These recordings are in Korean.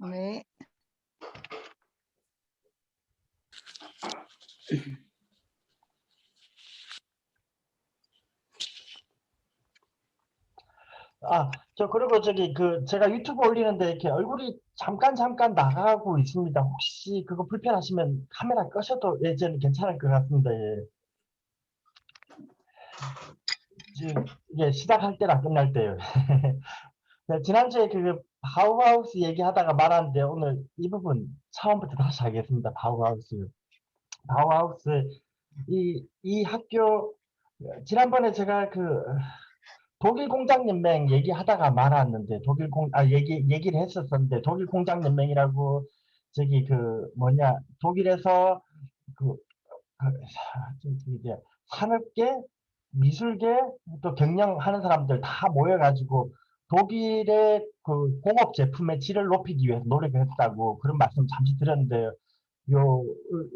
네. 그리고 제가 유튜브 올리는데 이렇게 얼굴이 잠깐 나가고 있습니다. 혹시 그거 불편하시면 카메라 끄셔도 저는 괜찮을 것 같습니다. 예. 지금 이게 시작할 때랑 끝날 때요. 네, 지난주에 바우하우스 얘기하다가 말았는데 오늘 이 부분 처음부터 다시 하겠습니다. 바우하우스. 바우하우스 이 학교 지난번에 제가 독일 공장연맹 얘기하다가 말았는데 얘기를 했었었는데 독일 공장연맹이라고 독일에서 그, 이제 산업계, 미술계, 또 경영하는 사람들 다 모여가지고 독일의 공업 제품의 질을 높이기 위해서 노력을 했다고 그런 말씀 잠시 드렸는데요.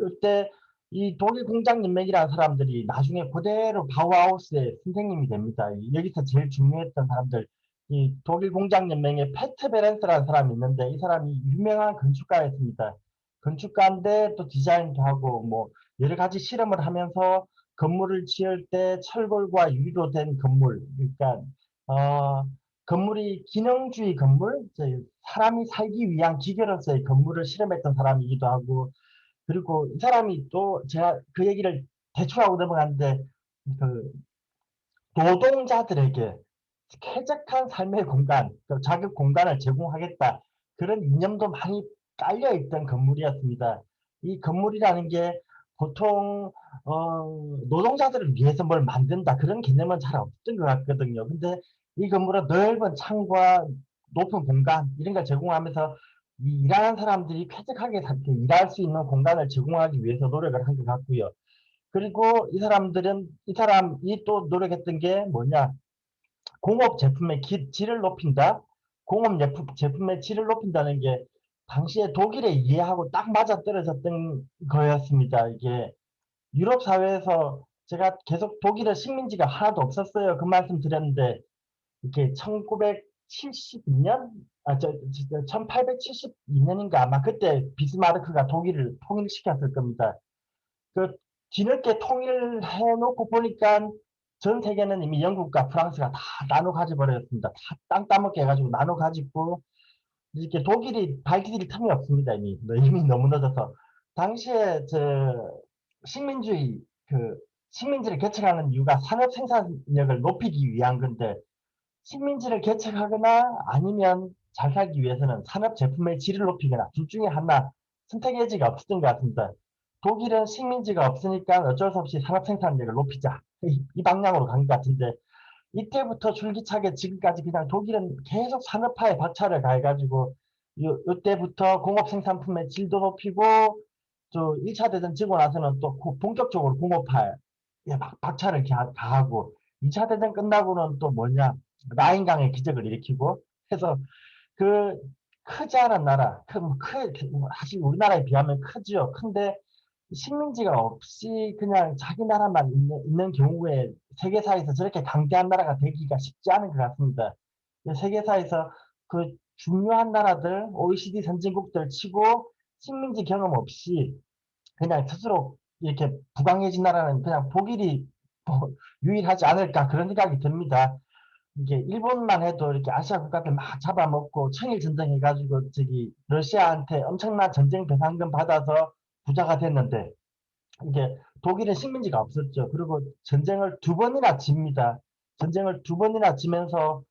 이때 이 독일 공장연맹이라는 사람들이 나중에 그대로 바우하우스의 선생님이 됩니다. 여기서 제일 중요했던 사람들, 이 독일 공장연맹의 페트 베렌스라는 사람이 있는데 이 사람이 유명한 건축가였습니다. 건축가인데 또 디자인도 하고 뭐 여러 가지 실험을 하면서 건물을 지을 때 철골과 유리로 된 건물, 그러니까 건물이 기능주의 건물, 사람이 살기 위한 기계로서의 건물을 실험했던 사람이기도 하고, 그리고 이 사람이 또 제가 그 얘기를 대충 하고 넘어갔는데 그 노동자들에게 쾌적한 삶의 공간, 자기 공간을 제공하겠다. 그런 이념도 많이 깔려있던 건물이었습니다. 이 건물이라는 게 보통 노동자들을 위해서 뭘 만든다 그런 개념은 잘 없던 것 같거든요. 근데 이 건물은 넓은 창과 높은 공간 이런 걸 제공하면서 일하는 사람들이 쾌적하게 일할 수 있는 공간을 제공하기 위해서 노력을 한 것 같고요. 그리고 이 사람이 또 노력했던 게 뭐냐? 공업 제품의 질을 높인다. 공업 제품의 질을 높인다는 게 당시에 독일의 이해하고 딱 맞아떨어졌던 거였습니다. 이게 유럽 사회에서 제가 계속 독일의 식민지가 하나도 없었어요. 그 말씀 드렸는데 이렇게 1972년 1872년인가 아마 그때 비스마르크가 독일을 통일시켰을 겁니다. 그 뒤늦게 통일해놓고 보니까 전 세계는 이미 영국과 프랑스가 다 나눠 가져버렸습니다. 다 땅 따먹게 해가지고 나눠 가지고 이렇게 독일이 발디딜 틈이 없습니다. 이미 너무 늦어서. 당시에 식민주의 식민지를 개척하는 이유가 산업 생산력을 높이기 위한 건데 식민지를 개척하거나 아니면 잘 살기 위해서는 산업 제품의 질을 높이거나 둘 중에 하나 선택의 여지가 없었던 것 같습니다. 독일은 식민지가 없으니까 어쩔 수 없이 산업 생산력을 높이자. 이 방향으로 간 것 같은데 이때부터 줄기차게 지금까지 그냥 독일은 계속 산업화에 박차를 가해가지고 이때부터 공업 생산품의 질도 높이고 또 1차 대전 지고 나서는 또 본격적으로 공업화에 박차를 가하고 2차 대전 끝나고는 또 뭐냐 라인강의 기적을 일으키고 해서 그 크지 않은 나라, 사실 우리나라에 비하면 크지요. 큰데 식민지가 없이 그냥 자기 나라만 있는 경우에 세계사에서 저렇게 강대한 나라가 되기가 쉽지 않은 것 같습니다. 세계사에서 그 중요한 나라들, OECD 선진국들 치고 식민지 경험 없이 그냥 스스로 이렇게 부강해진 나라는 그냥 독일이 뭐 유일하지 않을까 그런 생각이 듭니다. 이게 일본만 해도 이렇게 아시아 국가들 막 잡아먹고 청일 전쟁 해가지고 러시아한테 엄청난 전쟁 배상금 받아서 부자가 됐는데 이게 독일은 식민지가 없었죠. 그리고 전쟁을 두 번이나 집니다. 전쟁을 두 번이나 지면서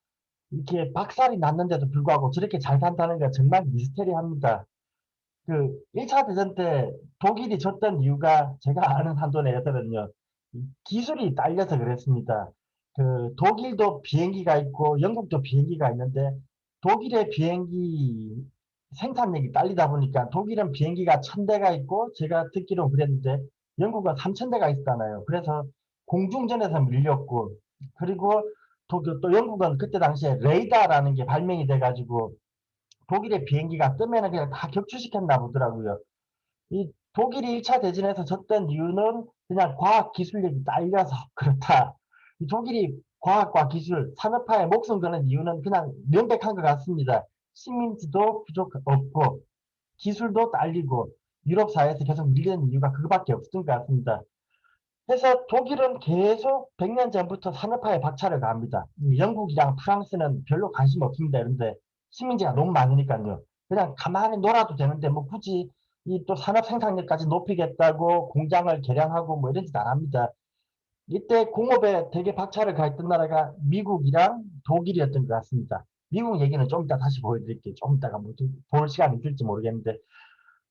이렇게 박살이 났는데도 불구하고 저렇게 잘 산다는 게 정말 미스테리합니다. 1차 대전 때 독일이 졌던 이유가 제가 아는 한도 내에서는요, 기술이 딸려서 그랬습니다. 독일도 비행기가 있고 영국도 비행기가 있는데 독일의 비행기 생산력이 딸리다 보니까 독일은 비행기가 1000대가 있고 제가 듣기로 그랬는데 영국은 3000대가 있잖아요. 그래서 공중전에서 밀렸고 그리고 또 영국은 그때 당시에 레이더라는 게 발명이 돼가지고 독일의 비행기가 뜨면은 그냥 다 격추시켰나 보더라고요. 이 독일이 1차 대전에서 졌던 이유는 그냥 과학 기술력이 딸려서 그렇다. 이 독일이 과학과 기술, 산업화에 목숨 거는 이유는 그냥 명백한 것 같습니다. 식민지도 없고 기술도 딸리고 유럽 사회에서 계속 밀리는 이유가 그거밖에 없었던 것 같습니다. 그래서 독일은 계속 100년 전부터 산업화에 박차를 가합니다. 영국이랑 프랑스는 별로 관심 없습니다. 그런데 식민지가 너무 많으니까요. 그냥 가만히 놀아도 되는데 뭐 굳이 이 또 산업 생산력까지 높이겠다고 공장을 개량하고 뭐 이런 짓 안 합니다. 이때 공업에 되게 박차를 가했던 나라가 미국이랑 독일이었던 것 같습니다. 미국 얘기는 좀 이따 다시 보여드릴게요. 좀 이따가 볼 시간이 있을지 모르겠는데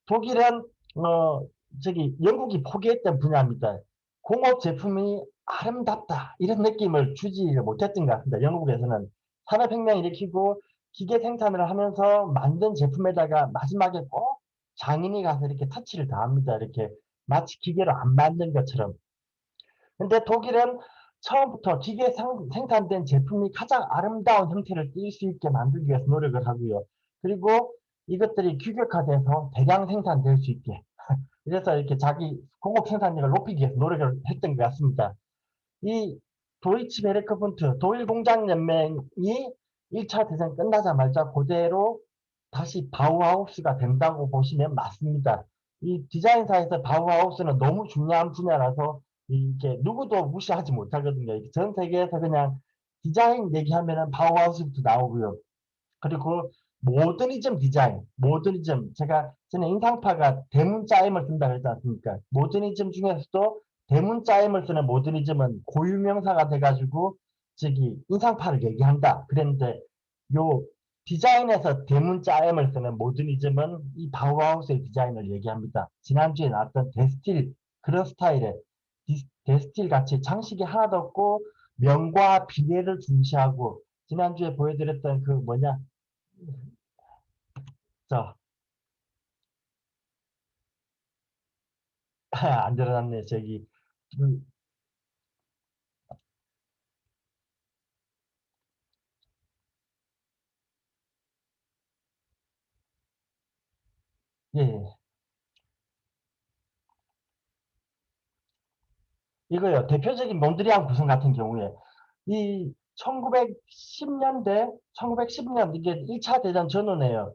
독일은 어 저기 영국이 포기했던 분야입니다. 공업 제품이 아름답다 이런 느낌을 주지 못했던 것 같습니다. 영국에서는 산업혁명 일으키고 기계 생산을 하면서 만든 제품에다가 마지막에 꼭 장인이 가서 이렇게 터치를 다합니다. 이렇게 마치 기계로 안 만든 것처럼. 근데 독일은 처음부터 기계 생산된 제품이 가장 아름다운 형태를 띌 수 있게 만들기 위해서 노력을 하고요. 그리고 이것들이 규격화돼서 대량 생산될 수 있게. 그래서 이렇게 자기 공업 생산력을 높이기 위해서 노력을 했던 것 같습니다. 이 도이치 베르크분트, 독일 공장 연맹이 1차 대전 끝나자마자 그대로 다시 바우하우스가 된다고 보시면 맞습니다. 이 디자인사에서 바우하우스는 너무 중요한 분야라서 이게 누구도 무시하지 못하거든요. 전 세계에서 그냥 디자인 얘기하면은 바우하우스부터 나오고요. 그리고 모더니즘 디자인, 모더니즘, 저는 인상파가 대문자 M을 쓴다 그랬지 않습니까? 모더니즘 중에서도 대문자 M을 쓰는 모더니즘은 고유명사가 돼가지고 저기 인상파를 얘기한다. 그랬는데 요 디자인에서 대문자 M을 쓰는 모더니즘은 이 바우하우스의 디자인을 얘기합니다. 지난주에 나왔던 데스틸 그런 스타일의 데스틸 같이 장식이 하나도 없고 명과 비례를 중시하고 지난주에 보여드렸던 그 뭐냐 저, 안 들어갔네, 저기. 음, 예, 예. 이거요. 대표적인 몬드리안 구성 같은 경우에, 이 1910년대, 1910년, 이게 1차 대전 전후네요.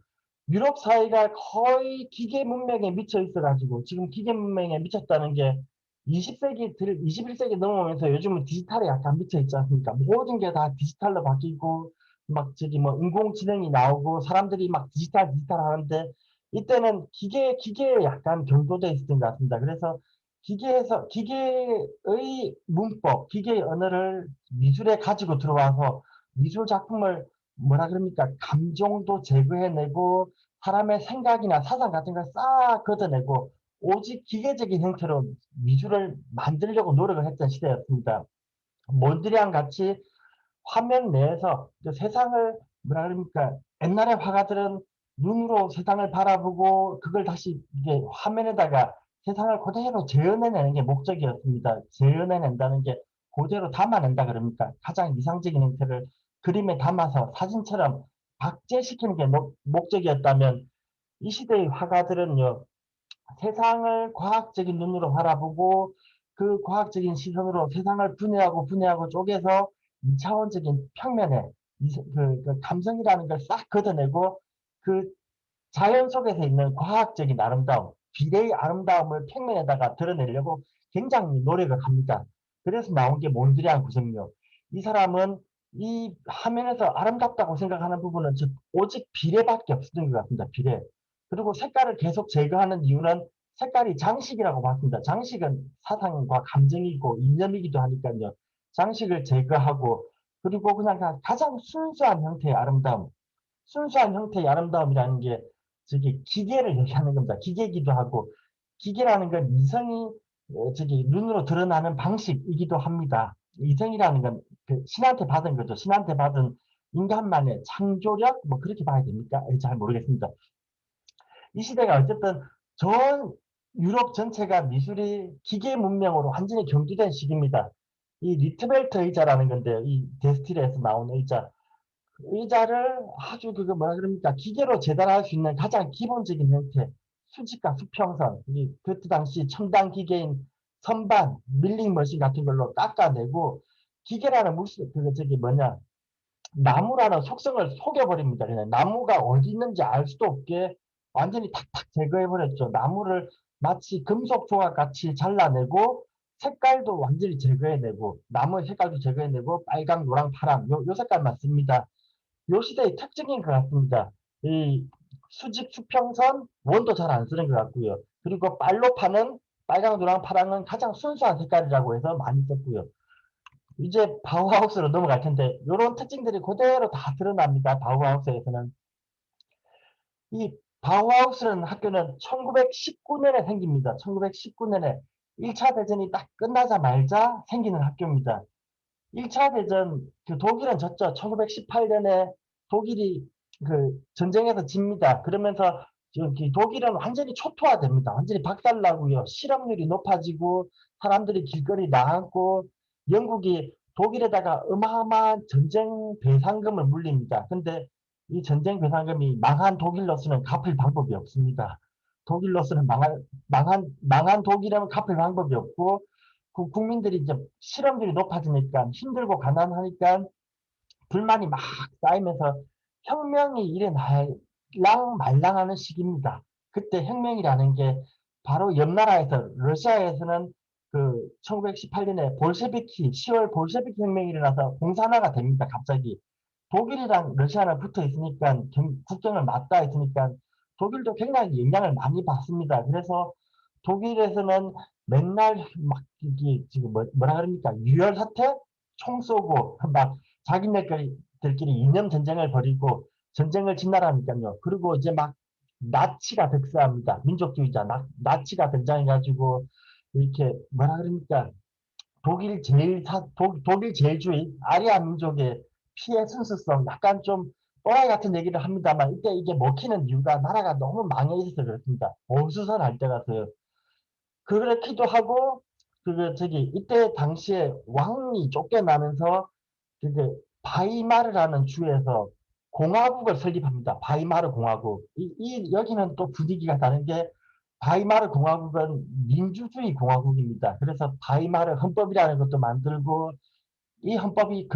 유럽 사회가 거의 기계 문명에 미쳐 있어가지고, 지금 기계 문명에 미쳤다는 게 20세기, 21세기 넘어오면서 요즘은 디지털에 약간 미쳐 있지 않습니까? 모든 게 다 디지털로 바뀌고, 막 저기 뭐 인공지능이 나오고, 사람들이 막 디지털 하는데, 이때는 기계에 약간 경도돼 있었던 것 같습니다. 그래서 기계의 문법, 기계의 언어를 미술에 가지고 들어와서 미술 작품을 뭐라 그럽니까? 감정도 제거해내고 사람의 생각이나 사상 같은 걸 싹 걷어내고 오직 기계적인 형태로 미술을 만들려고 노력을 했던 시대였습니다. 몬드리안 같이 화면 내에서 그 세상을 뭐라 그럽니까? 옛날의 화가들은 눈으로 세상을 바라보고 그걸 다시 이게 화면에다가 세상을 그대로 재현해내는 게 목적이었습니다. 재현해낸다는 게 그대로 담아낸다 그럽니까? 가장 이상적인 형태를 그림에 담아서 사진처럼 박제시키는 게 목적이었다면 이 시대의 화가들은요, 세상을 과학적인 눈으로 바라보고 그 과학적인 시선으로 세상을 분해하고 쪼개서 2차원적인 평면에 그 감성이라는 걸 싹 걷어내고 그 자연 속에서 있는 과학적인 아름다움, 비례의 아름다움을 평면에다가 드러내려고 굉장히 노력을 합니다. 그래서 나온 게 몬드리안 구성력. 이 사람은 이 화면에서 아름답다고 생각하는 부분은 오직 비례밖에 없었던 것 같습니다. 비례. 그리고 색깔을 계속 제거하는 이유는 색깔이 장식이라고 봤습니다. 장식은 사상과 감정이고 이념이기도 하니까요. 장식을 제거하고 그리고 그냥 가장 순수한 형태의 아름다움. 순수한 형태의 아름다움이라는 게 저기 기계를 얘기하는 겁니다. 기계이기도 하고 기계라는 건 이성이 저기 눈으로 드러나는 방식이기도 합니다. 이성이라는 건그 신한테 받은 거죠. 신한테 받은 인간만의 창조력 뭐 그렇게 봐야 됩니까? 잘 모르겠습니다. 이 시대가 어쨌든 전 유럽 전체가 미술이 기계 문명으로 완전히 경도된 시기입니다. 이 리트벨트 의자라는 건데요. 이 데스틸에서 나온 의자를 아주 그거 뭐라 그럽니까? 기계로 재단할 수 있는 가장 기본적인 형태, 수직과 수평선, 그때 당시 첨단 기계인 선반, 밀링 머신 같은 걸로 깎아내고 기계라는 무슨 그거 저기 뭐냐 나무라는 속성을 속여버립니다. 그냥 나무가 어디 있는지 알 수도 없게 완전히 탁탁 제거해버렸죠. 나무를 마치 금속 조각 같이 잘라내고 색깔도 완전히 제거해내고 나무의 색깔도 제거해내고 빨강, 노랑, 파랑 요 색깔만 씁니다. 요 시대의 특징인 것 같습니다. 이 수직 수평선 원도 잘 안 쓰는 것 같고요. 그리고 빨로 파는 빨강, 노랑, 파랑은 가장 순수한 색깔이라고 해서 많이 썼고요. 이제 바우하우스로 넘어갈 텐데 이런 특징들이 그대로 다 드러납니다. 바우하우스에서는. 이 바우하우스라는 학교는 1919년에 생깁니다. 1919년에 1차 대전이 딱 끝나자마자 생기는 학교입니다. 1차 대전 그 독일은 졌죠. 1918년에 독일이 그 전쟁에서 집니다. 그러면서 저기 독일은 완전히 초토화됩니다. 완전히 박살나고요. 실업률이 높아지고 사람들이 길거리 나앉고 영국이 독일에다가 어마어마한 전쟁 배상금을 물립니다. 근데 이 전쟁 배상금이 망한 독일로서는 갚을 방법이 없습니다. 독일로서는 망한 독일은 갚을 방법이 없고 그 국민들이 이제 실업률이 높아지니까 힘들고 가난하니까 불만이 막 쌓이면서 혁명이 일어날랑 말랑하는 시기입니다. 그때 혁명이라는 게 바로 옆나라에서 러시아에서는 그 1918년에 볼셰비키 10월 볼셰비키 혁명이 일어나서 공산화가 됩니다. 갑자기 독일이랑 러시아랑 붙어 있으니까 국경을 맞닿아 있으니까 독일도 굉장히 영향을 많이 받습니다. 그래서 독일에서는 맨날 막 이게 지금 뭐라 그럽니까? 유혈 사태, 총 쏘고 막 자기네들끼리 이념 전쟁을 벌이고 전쟁을 진날하니까요. 그리고 이제 막 나치가 득세합니다. 민족주의자 나치가 등장해가지고 이렇게 뭐라 그럽니까? 독일 제일주의 아리아 민족의 피해 순수성 약간 좀 또라이 같은 얘기를 합니다만 이때 이게 먹히는 이유가 나라가 너무 망해 있어서 그렇습니다. 어수선할 때 같아요. 그렇기도 하고 저기 이때 당시에 왕이 쫓겨나면서 바이마르라는 주에서 공화국을 설립합니다. 바이마르 공화국. 여기는 또 분위기가 다른 게 바이마르 공화국은 민주주의 공화국입니다. 그래서 바이마르 헌법이라는 것도 만들고 이 헌법이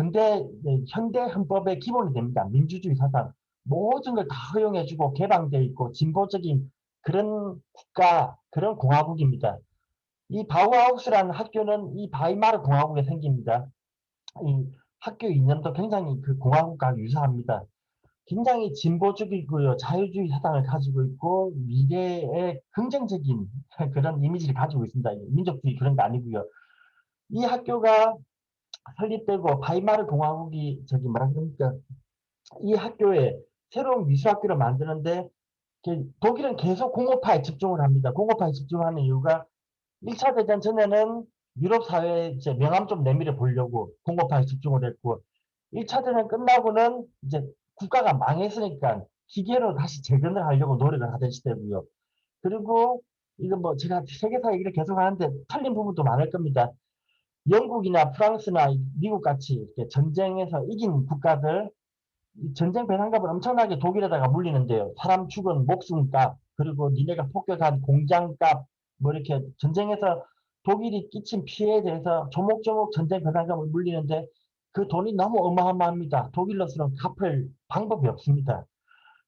현대 헌법의 기본이 됩니다. 민주주의 사상. 모든 걸 다 허용해주고 개방되어 있고 진보적인 그런 국가, 그런 공화국입니다. 이 바우하우스라는 학교는 이 바이마르 공화국에 생깁니다. 이 학교 이념도 굉장히 그 공화국과 유사합니다. 굉장히 진보적이고요. 자유주의 사상을 가지고 있고 미래에 긍정적인 그런 이미지를 가지고 있습니다. 민족주의 그런 거 아니고요. 이 학교가 설립되고 바이마르 공화국이 저기 뭐라 그럽니까? 이 학교에 새로운 미술학교를 만드는데 독일은 계속 공업화에 집중을 합니다. 공업화에 집중하는 이유가 1차 대전 전에는 유럽 사회에 이제 명암 좀 내밀어 보려고 공업화에 집중을 했고 1차 대전 끝나고는 이제 국가가 망했으니까 기계로 다시 재건을 하려고 노력을 하던 시대고요. 그리고 이건 뭐 제가 세계사 얘기를 계속 하는데 틀린 부분도 많을 겁니다. 영국이나 프랑스나 미국 같이 이렇게 전쟁에서 이긴 국가들 전쟁 배상금을 엄청나게 독일에다가 물리는데요. 사람 죽은 목숨값, 그리고 니네가 폭격한 공장값, 뭐 이렇게 전쟁에서 독일이 끼친 피해에 대해서 조목조목 전쟁 배상금을 물리는데 그 돈이 너무 어마어마합니다. 독일로서는 갚을 방법이 없습니다.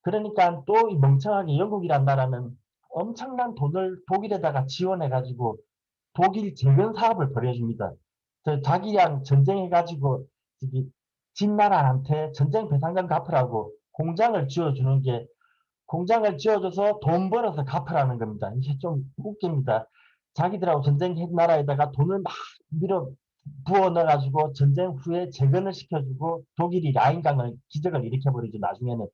그러니까 또 멍청하게 영국이란 나라는 엄청난 돈을 독일에다가 지원해가지고 독일 재건 사업을 벌여줍니다. 자기랑 전쟁해가지고 진 나라한테 전쟁 배상금 갚으라고 공장을 지어주는 게 공장을 지어줘서 돈 벌어서 갚으라는 겁니다. 이게 좀 웃깁니다. 자기들하고 전쟁한 나라에다가 돈을 막 밀어 부어 넣어가지고 전쟁 후에 재건을 시켜주고 독일이 라인강을 기적을 일으켜버리죠. 나중에는.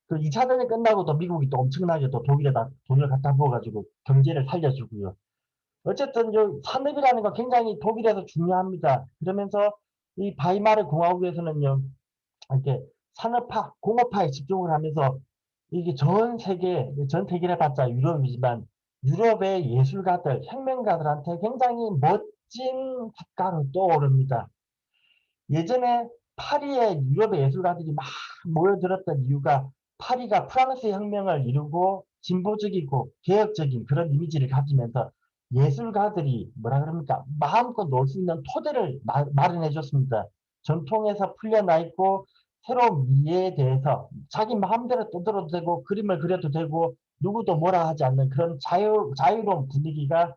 그 2차 대전 끝나고도 미국이 또 엄청나게 또 독일에다 돈을 갖다 부어가지고 경제를 살려주고요. 어쨌든 산업이라는 거 굉장히 독일에서 중요합니다. 그러면서 이 바이마르 공화국에서는요, 이렇게 산업화, 공업화에 집중을 하면서 이게 전 세계를 봤자 유럽이지만 유럽의 예술가들, 혁명가들한테 굉장히 멋진 작가로 떠오릅니다. 예전에 파리에 유럽의 예술가들이 막 모여들었던 이유가 파리가 프랑스 혁명을 이루고 진보적이고 개혁적인 그런 이미지를 가지면서 예술가들이 뭐라 그럽니까? 마음껏 놀 수 있는 토대를 마련해 줬습니다. 전통에서 풀려나 있고 새로운 미래에 대해서 자기 마음대로 떠들어도 되고 그림을 그려도 되고 누구도 뭐라 하지 않는 그런 자유로운 분위기가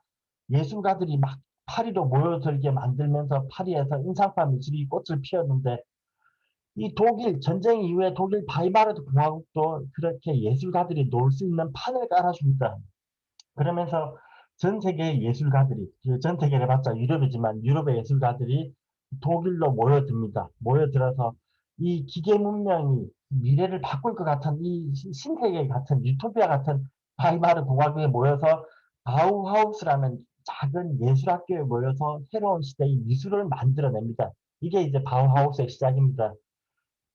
예술가들이 막 파리로 모여들게 만들면서 파리에서 인상파 미술이 꽃을 피웠는데 이 독일 전쟁 이후에 독일 바이마르 공화국도 그렇게 예술가들이 놀 수 있는 판을 깔아줍니다. 그러면서 전 세계 예술가들이 전 세계를 해봤자 유럽이지만 유럽의 예술가들이 독일로 모여듭니다. 모여들어서 이 기계 문명이 미래를 바꿀 것 같은 이 신세계 같은 유토피아 같은 바이마르 공화국에 모여서 바우하우스라는 작은 예술학교에 모여서 새로운 시대의 미술을 만들어냅니다. 이게 이제 바우하우스의 시작입니다.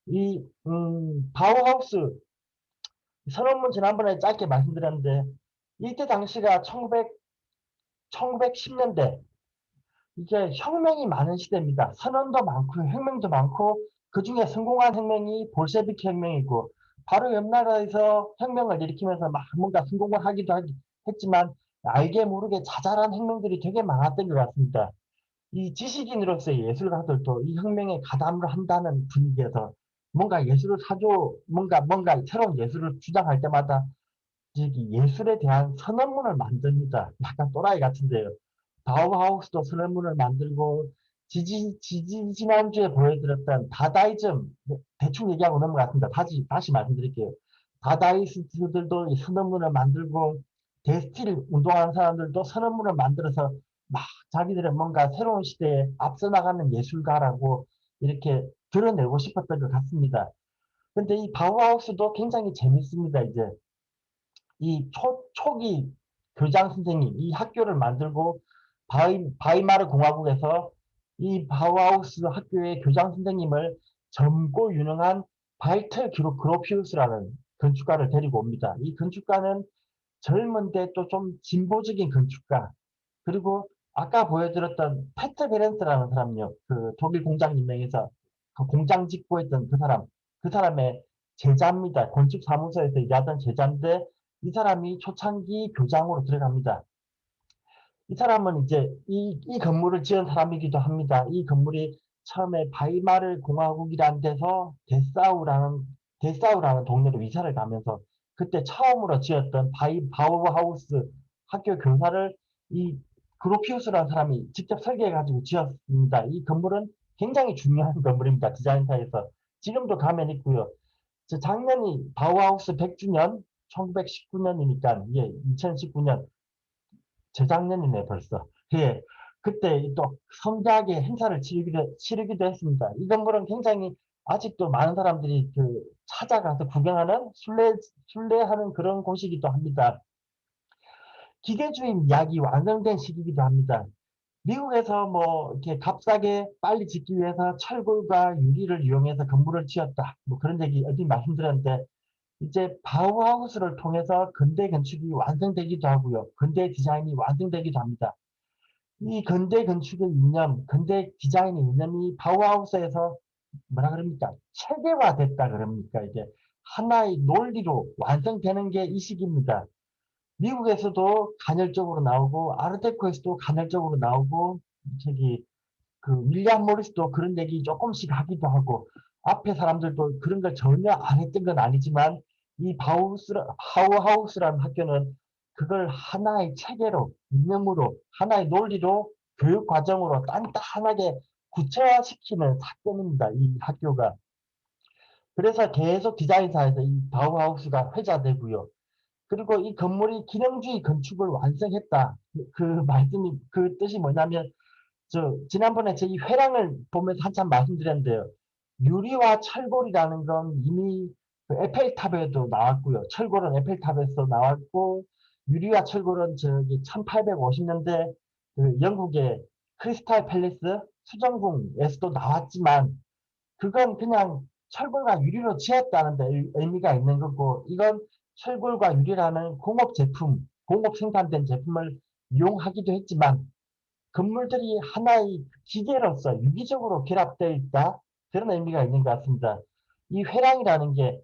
이 바우하우스 선언문 지난번에 짧게 말씀드렸는데 이때 당시가 1910년대 이게 혁명이 많은 시대입니다. 선언도 많고 혁명도 많고 그중에 성공한 혁명이 볼셰비키 혁명이고 바로 옆 나라에서 혁명을 일으키면서 막 뭔가 성공을 했지만 알게 모르게 자잘한 혁명들이 되게 많았던 것 같습니다. 이 지식인으로서의 예술가들도 이 혁명에 가담을 한다는 분위기에서 뭔가 예술을 사줘 뭔가 새로운 예술을 주장할 때마다 예술에 대한 선언문을 만듭니다. 약간 또라이 같은데요. 바우하우스도 선언문을 만들고 지난주에 보여드렸던 다다이즘 대충 얘기하고 넘어갔습니다. 다시 말씀드릴게요. 다다이스트들도 선언문을 만들고 데스틸 운동하는 사람들도 선언문을 만들어서 막 자기들의 뭔가 새로운 시대에 앞서 나가는 예술가라고 이렇게 드러내고 싶었던 것 같습니다. 근데 이 바우하우스도 굉장히 재밌습니다. 이제 이 초기 교장 선생님, 이 학교를 만들고 바이마르 공화국에서 이 바우하우스 학교의 교장 선생님을 젊고 유능한 발트 그로피우스라는 건축가를 데리고 옵니다. 이 건축가는 젊은데 또 좀 진보적인 건축가, 그리고 아까 보여드렸던 페트 베렌스라는 사람요. 그 독일 공장 연맹에서 그 공장 짓고 있던 그 사람의 제자입니다. 건축 사무소에서 일하던 제자인데 이 사람이 초창기 교장으로 들어갑니다. 이 사람은 이제 이 건물을 지은 사람이기도 합니다. 이 건물이 처음에 바이마르 공화국이라는 데서 데사우라는 동네로 이사를 가면서 그때 처음으로 지었던 바우하우스 학교 교사를 이 그로피우스라는 사람이 직접 설계해가지고 지었습니다. 이 건물은 굉장히 중요한 건물입니다. 디자인사에서. 지금도 가면 있고요. 작년이 바우하우스 100주년, 1919년이니까, 예, 2019년, 재작년이네, 벌써. 예, 그때 또 성대하게 행사를 치르기도 했습니다. 이 건물은 굉장히 아직도 많은 사람들이 찾아가서 구경하는, 순례하는 그런 곳이기도 합니다. 기계주의 약이 완성된 시기이기도 합니다. 미국에서 뭐 이렇게 값싸게 빨리 짓기 위해서 철골과 유리를 이용해서 건물을 지었다. 뭐 그런 얘기 어디 말씀드렸는데 이제 바우하우스를 통해서 근대 건축이 완성되기도 하고요. 근대 디자인이 완성되기도 합니다. 이 근대 건축의 이념, 근대 디자인의 이념이 바우하우스에서 뭐라 그럽니까? 체계화됐다 그럽니까? 이게 하나의 논리로 완성되는 게 이 시기입니다. 미국에서도 간헐적으로 나오고 아르테코에서도 간헐적으로 나오고 저기 그 윌리엄 모리스도 그런 얘기 조금씩 하기도 하고 앞에 사람들도 그런 걸 전혀 안 했던 건 아니지만 이 바우하우스라는 학교는 그걸 하나의 체계로 이념으로 하나의 논리로 교육 과정으로 단단하게 구체화시키는 학교입니다. 이 학교가. 그래서 계속 디자인사에서 이 바우하우스가 회자되고요. 그리고 이 건물이 기능주의 건축을 완성했다. 그 뜻이 뭐냐면 지난번에 저희 회랑을 보면서 한참 말씀드렸는데요. 유리와 철골이라는 건 이미 그 에펠탑에도 나왔고요. 철골은 에펠탑에서 나왔고, 유리와 철골은 저기 1850년대 그 영국의 크리스탈 팰리스 수정궁에서도 나왔지만, 그건 그냥 철골과 유리로 지었다는 데 의미가 있는 거고, 이건 철골과 유리라는 공업 생산된 제품을 이용하기도 했지만, 건물들이 하나의 기계로서 유기적으로 결합되어 있다. 그런 의미가 있는 것 같습니다. 이 회랑이라는 게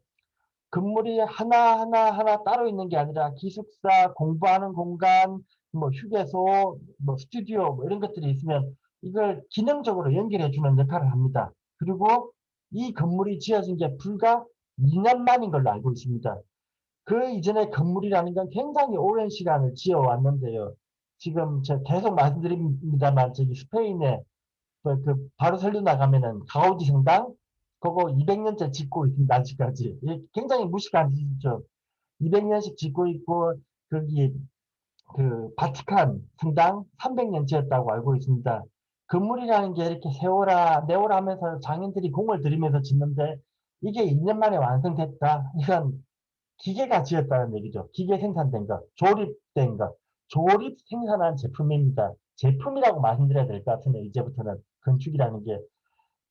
건물이 하나 따로 있는 게 아니라 기숙사, 공부하는 공간, 뭐 휴게소, 뭐 스튜디오 뭐 이런 것들이 있으면 이걸 기능적으로 연결해 주는 역할을 합니다. 그리고 이 건물이 지어진 게 불과 2년 만인 걸로 알고 있습니다. 그 이전에 건물이라는 건 굉장히 오랜 시간을 지어왔는데요. 지금 제가 계속 말씀드립니다만 저기 스페인에 바르셀로나 나가면은 가우디 성당 그거 200년째 짓고 있습니다. 아직까지. 굉장히 무식한 짓이죠. 200년씩 짓고 있고 거기 그 바티칸 성당 300년 지었다고 알고 있습니다. 건물이라는 게 이렇게 세워라 내오라 하면서 장인들이 공을 들이면서 짓는데 이게 2년 만에 완성됐다. 이건 기계가 지었다는 얘기죠. 기계 생산된 것, 조립된 것, 조립 생산한 제품입니다. 제품이라고 말씀드려야 될 것 같으네요. 이제부터는 건축이라는 게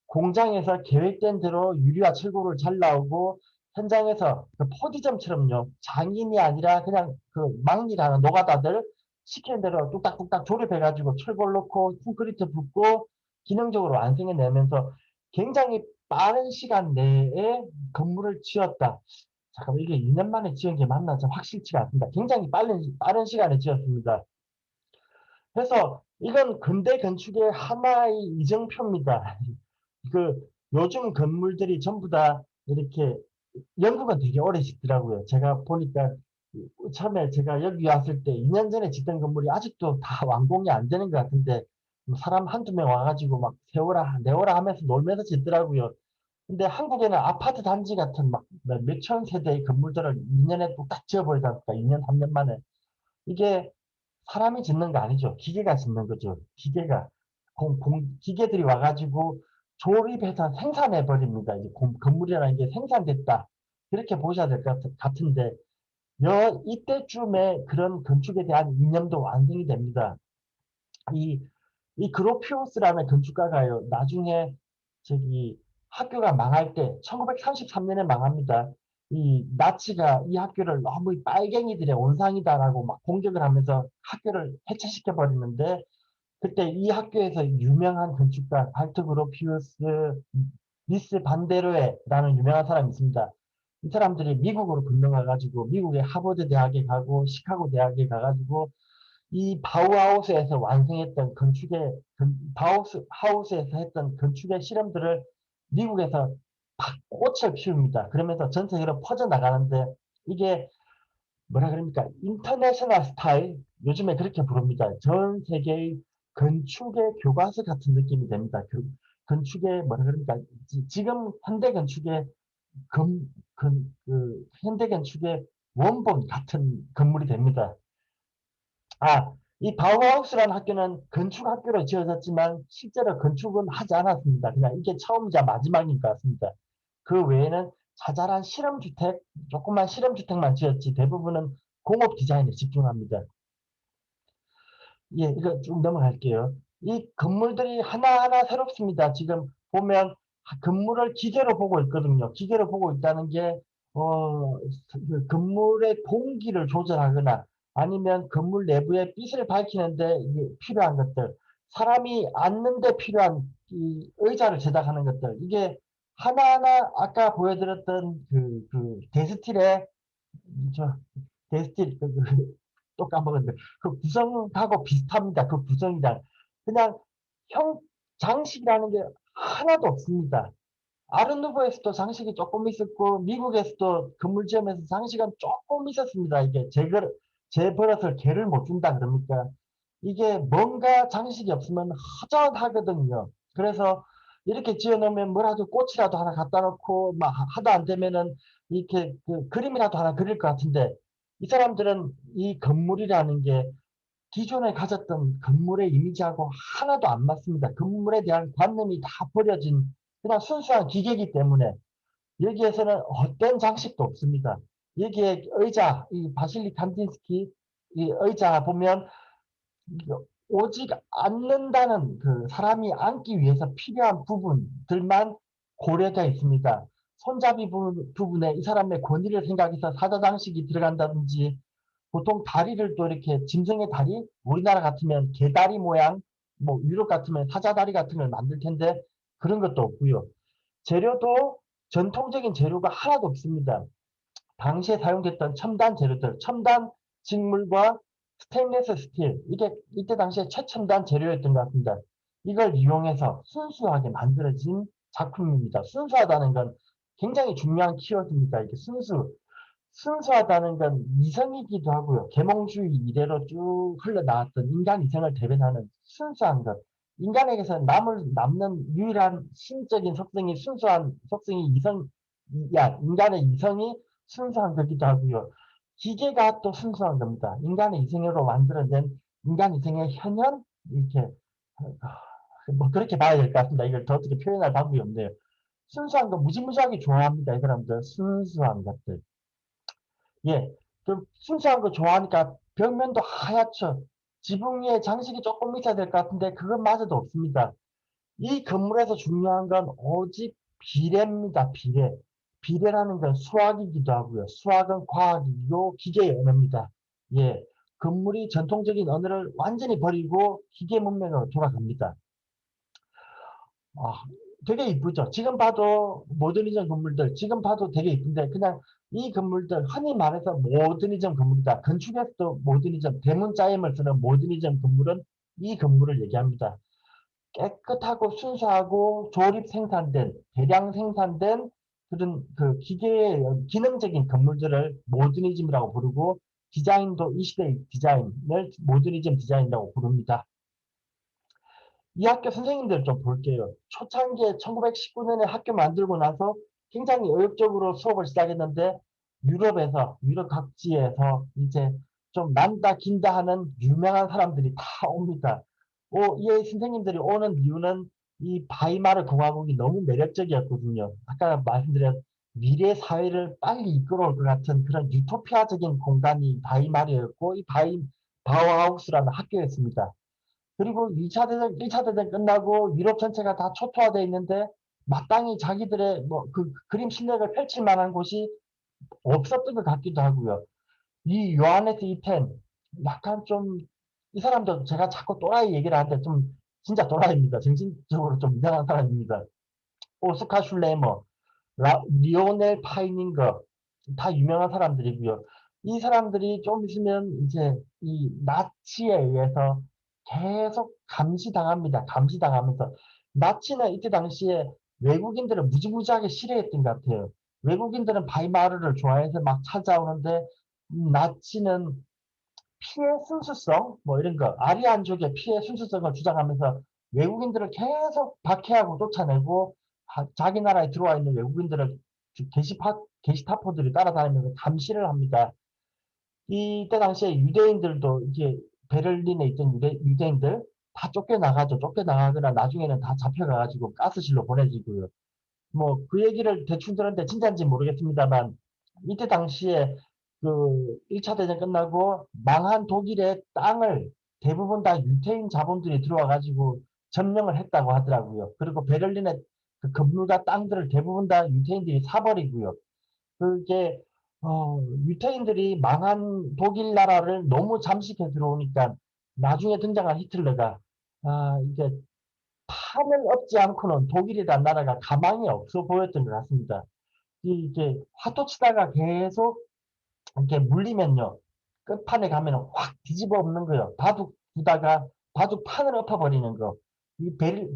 공장에서 계획된 대로 유리와 철골을 잘 나오고 현장에서 그 포디점처럼요. 장인이 아니라 그냥 그 막일하는 노가다들 시키는 대로 뚝딱뚝딱 조립해가지고 철골 넣고 콘크리트 붓고 기능적으로 완성해내면서 굉장히 빠른 시간 내에 건물을 지었다. 잠깐만 이게 2년 만에 지은 게 맞나 좀 확실치가 않습니다. 굉장히 빠른 시간에 지었습니다. 그래서 이건 근대 건축의 하나의 이정표입니다. 그 요즘 건물들이 전부 다 이렇게 영국은 되게 오래 짓더라고요. 제가 보니까 처음에 제가 여기 왔을 때 2년 전에 짓던 건물이 아직도 다 완공이 안 되는 것 같은데 뭐 사람 한두 명 와가지고 막 세워라 내워라 하면서 놀면서 짓더라고요. 근데 한국에는 아파트 단지 같은 막 몇천 세대의 건물들을 2년에 뚝딱 지어버리다 보니까 2년, 3년 만에 이게 사람이 짓는 거 아니죠. 기계가 짓는 거죠. 기계가. 기계들이 와가지고 조립해서 생산해 버립니다. 이제 건물이라는 게 생산됐다. 그렇게 보셔야 될 것 같은데, 이때쯤에 그런 건축에 대한 이념도 완성이 됩니다. 이, 이 그로피우스라는 건축가가요, 나중에 저기 학교가 망할 때, 1933년에 망합니다. 이 나치가 이 학교를 너무 이 빨갱이들의 온상이다라고 막 공격을 하면서 학교를 해체시켜 버리는데, 그때 이 학교에서 유명한 건축가 발트 그로피우스, 미스 반데르에라는 유명한 사람이 있습니다. 이 사람들이 미국으로 건너가가지고 미국의 하버드 대학에 가고 시카고 대학에 가가지고 이 바우하우스에서 완성했던 바우하우스에서 했던 건축의 실험들을 미국에서 꽃을 피웁니다. 그러면서 전 세계로 퍼져나가는데 이게 뭐라 그럽니까? 인터내셔널 스타일 요즘에 그렇게 부릅니다. 전 세계의 건축의 교과서 같은 느낌이 됩니다. 건축의 뭐라 그럽니까? 지금 현대 건축의 현대 건축의 원본 같은 건물이 됩니다. 아, 이 바우하우스라는 학교는 건축학교로 지어졌지만 실제로 건축은 하지 않았습니다. 그냥 이게 처음이자 마지막인 것 같습니다. 그 외에는 자잘한 실험주택, 조그만 실험주택만 지었지 대부분은 공업 디자인에 집중합니다. 예, 이거 쭉 넘어갈게요. 이 건물들이 하나하나 새롭습니다. 지금 보면 건물을 기계로 보고 있거든요. 기계로 보고 있다는 게, 그 건물의 공기를 조절하거나 아니면 건물 내부의 빛을 밝히는데 필요한 것들, 사람이 앉는데 필요한 이 의자를 제작하는 것들, 이게 하나하나 아까 보여드렸던 데스틸의 저 데스틸 또 까먹었는데 그 구성하고 비슷합니다. 그 구성이랑 그냥 형 장식이라는 게 하나도 없습니다. 아르누보에서도 장식이 조금 있었고 미국에서도 건물 지으면서 장식은 조금 있었습니다. 이게 제 버릇을 개를 못 준다 그럽니까? 이게 뭔가 장식이 없으면 허전하거든요. 그래서 이렇게 지어놓으면 뭐라도 꽃이라도 하나 갖다 놓고 막 하다 안 되면은 이렇게 그 그림이라도 하나 그릴 것 같은데 이 사람들은 이 건물이라는 게 기존에 가졌던 건물의 이미지하고 하나도 안 맞습니다. 건물에 대한 관념이 다 버려진 그냥 순수한 기계이기 때문에 여기에서는 어떤 장식도 없습니다. 여기에 의자, 이 바실리 칸딘스키 이 의자 보면 오직 앉는다는 그 사람이 앉기 위해서 필요한 부분들만 고려되어 있습니다. 손잡이 부분에 이 사람의 권위를 생각해서 사자장식이 들어간다든지 보통 다리를 또 이렇게 짐승의 다리, 우리나라 같으면 개다리 모양, 뭐 유럽 같으면 사자다리 같은 걸 만들 텐데 그런 것도 없고요. 재료도 전통적인 재료가 하나도 없습니다. 당시에 사용됐던 첨단 재료들, 첨단 직물과 스테인리스 스틸, 이게 이때 당시에 최첨단 재료였던 것 같습니다. 이걸 이용해서 순수하게 만들어진 작품입니다. 순수하다는 건 굉장히 중요한 키워드입니다. 이게 순수하다는 건 이성이기도 하고요. 계몽주의 이래로 쭉 흘러나왔던 인간 이성을 대변하는 순수한 것. 인간에게서 남는 유일한 신적인 속성이 순수한 속성이 인간의 이성이 순수한 거기도 하고요. 기계가 또 순수한 겁니다. 인간의 이성으로 만들어낸 인간 이성의 현현? 이렇게, 뭐, 그렇게 봐야 될 것 같습니다. 이걸 더 어떻게 표현할 방법이 없네요. 순수한 거 무지무지하게 좋아합니다. 이 사람들. 순수한 것들. 예, 그 순수한 거 좋아하니까 벽면도 하얗죠. 지붕 위에 장식이 조금 있어야 될 것 같은데 그것마저도 없습니다. 이 건물에서 중요한 건 오직 비례입니다. 비례. 비례라는 건 수학이기도 하고요. 수학은 과학이고 기계의 언어입니다. 예, 건물이 전통적인 언어를 완전히 버리고 기계 문명으로 돌아갑니다. 아, 되게 이쁘죠. 지금 봐도 모더니즘 건물들, 지금 봐도 되게 이쁜데, 그냥 이 건물들, 흔히 말해서 모더니즘 건물이다. 건축에서도 모더니즘, 대문자임을 쓰는 모더니즘 건물은 이 건물을 얘기합니다. 깨끗하고 순수하고 조립 생산된, 대량 생산된 그런 그 기능적인 건물들을 모더니즘이라고 부르고, 디자인도 이 시대의 디자인을 모더니즘 디자인이라고 부릅니다. 이 학교 선생님들 좀 볼게요. 초창기에 1919년에 학교 만들고 나서 굉장히 의욕적으로 수업을 시작했는데 유럽 각지에서 이제 좀 난다 긴다 하는 유명한 사람들이 다 옵니다. 이 선생님들이 오는 이유는 이 바이마르 공화국이 너무 매력적이었거든요. 아까 말씀드린 미래 사회를 빨리 이끌어올 것 같은 그런 유토피아적인 공간이 바이마르였고 바우하우스라는 학교였습니다. 그리고 2차 대전, 1차 대전 끝나고 유럽 전체가 다 초토화되어 있는데 마땅히 자기들의 뭐 그 그림 실력을 펼칠 만한 곳이 없었던 것 같기도 하고요. 이 요하네스 이펜 약간 좀 이 사람도 제가 자꾸 또라이 얘기를 하는데 좀 진짜 또라이입니다. 정신적으로 좀 이상한 사람입니다. 오스카 슐레머, 리오넬 파이닝거 다 유명한 사람들이고요. 이 사람들이 좀 있으면 이제 이 나치에 의해서 계속 감시당합니다. 감시당하면서 나치는 이때 당시에 외국인들을 무지무지하게 싫어했던 것 같아요. 외국인들은 바이마르를 좋아해서 막 찾아오는데 나치는 피해 순수성 뭐 이런 거 아리안족의 피해 순수성을 주장하면서 외국인들을 계속 박해하고 쫓아내고 자기 나라에 들어와 있는 외국인들을 게시타포들이 따라다니면서 감시를 합니다. 이때 당시에 유대인들도 이제 베를린에 있던 유대인들 다 쫓겨나가죠. 쫓겨나가거나 나중에는 다 잡혀가가지고 가스실로 보내지고요. 뭐 그 얘기를 대충 들었는데 진짜인지 모르겠습니다만 이때 당시에 그 1차 대전 끝나고 망한 독일의 땅을 대부분 다 유태인 자본들이 들어와 가지고 점령을 했다고 하더라고요. 그리고 베를린의 그 건물과 땅들을 대부분 다 유태인들이 사버리고요. 그게 유태인들이 망한 독일 나라를 너무 잠식해 들어오니까 나중에 등장한 히틀러가 이게 판을 엎지 않고는 독일이라는 나라가 가망이 없어 보였던 것 같습니다. 이게 화토 치다가 계속 이렇게 물리면요. 끝판에 가면은 확 뒤집어 엎는 거예요. 바둑 두다가 바둑 판을 엎어버리는 거.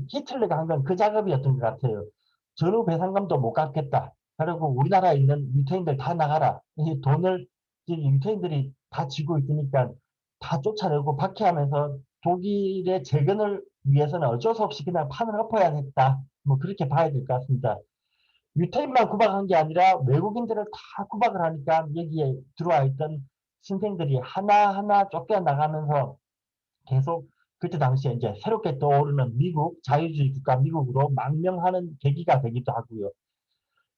히틀러가 한 건 그 작업이었던 것 같아요. 전후 배상금도 못 갚겠다. 그리고 우리나라에 있는 유태인들 다 나가라. 이 돈을 유태인들이 다 쥐고 있으니까 다 쫓아내고 박해하면서 독일의 재건을 위해서는 어쩔 수 없이 그냥 판을 엎어야 했다. 뭐 그렇게 봐야 될 것 같습니다. 유태인만 구박한 게 아니라 외국인들을 다 구박을 하니까 여기에 들어와 있던 신생들이 하나하나 쫓겨나가면서 계속 그때 당시에 이제 새롭게 떠오르는 미국, 자유주의 국가 미국으로 망명하는 계기가 되기도 하고요.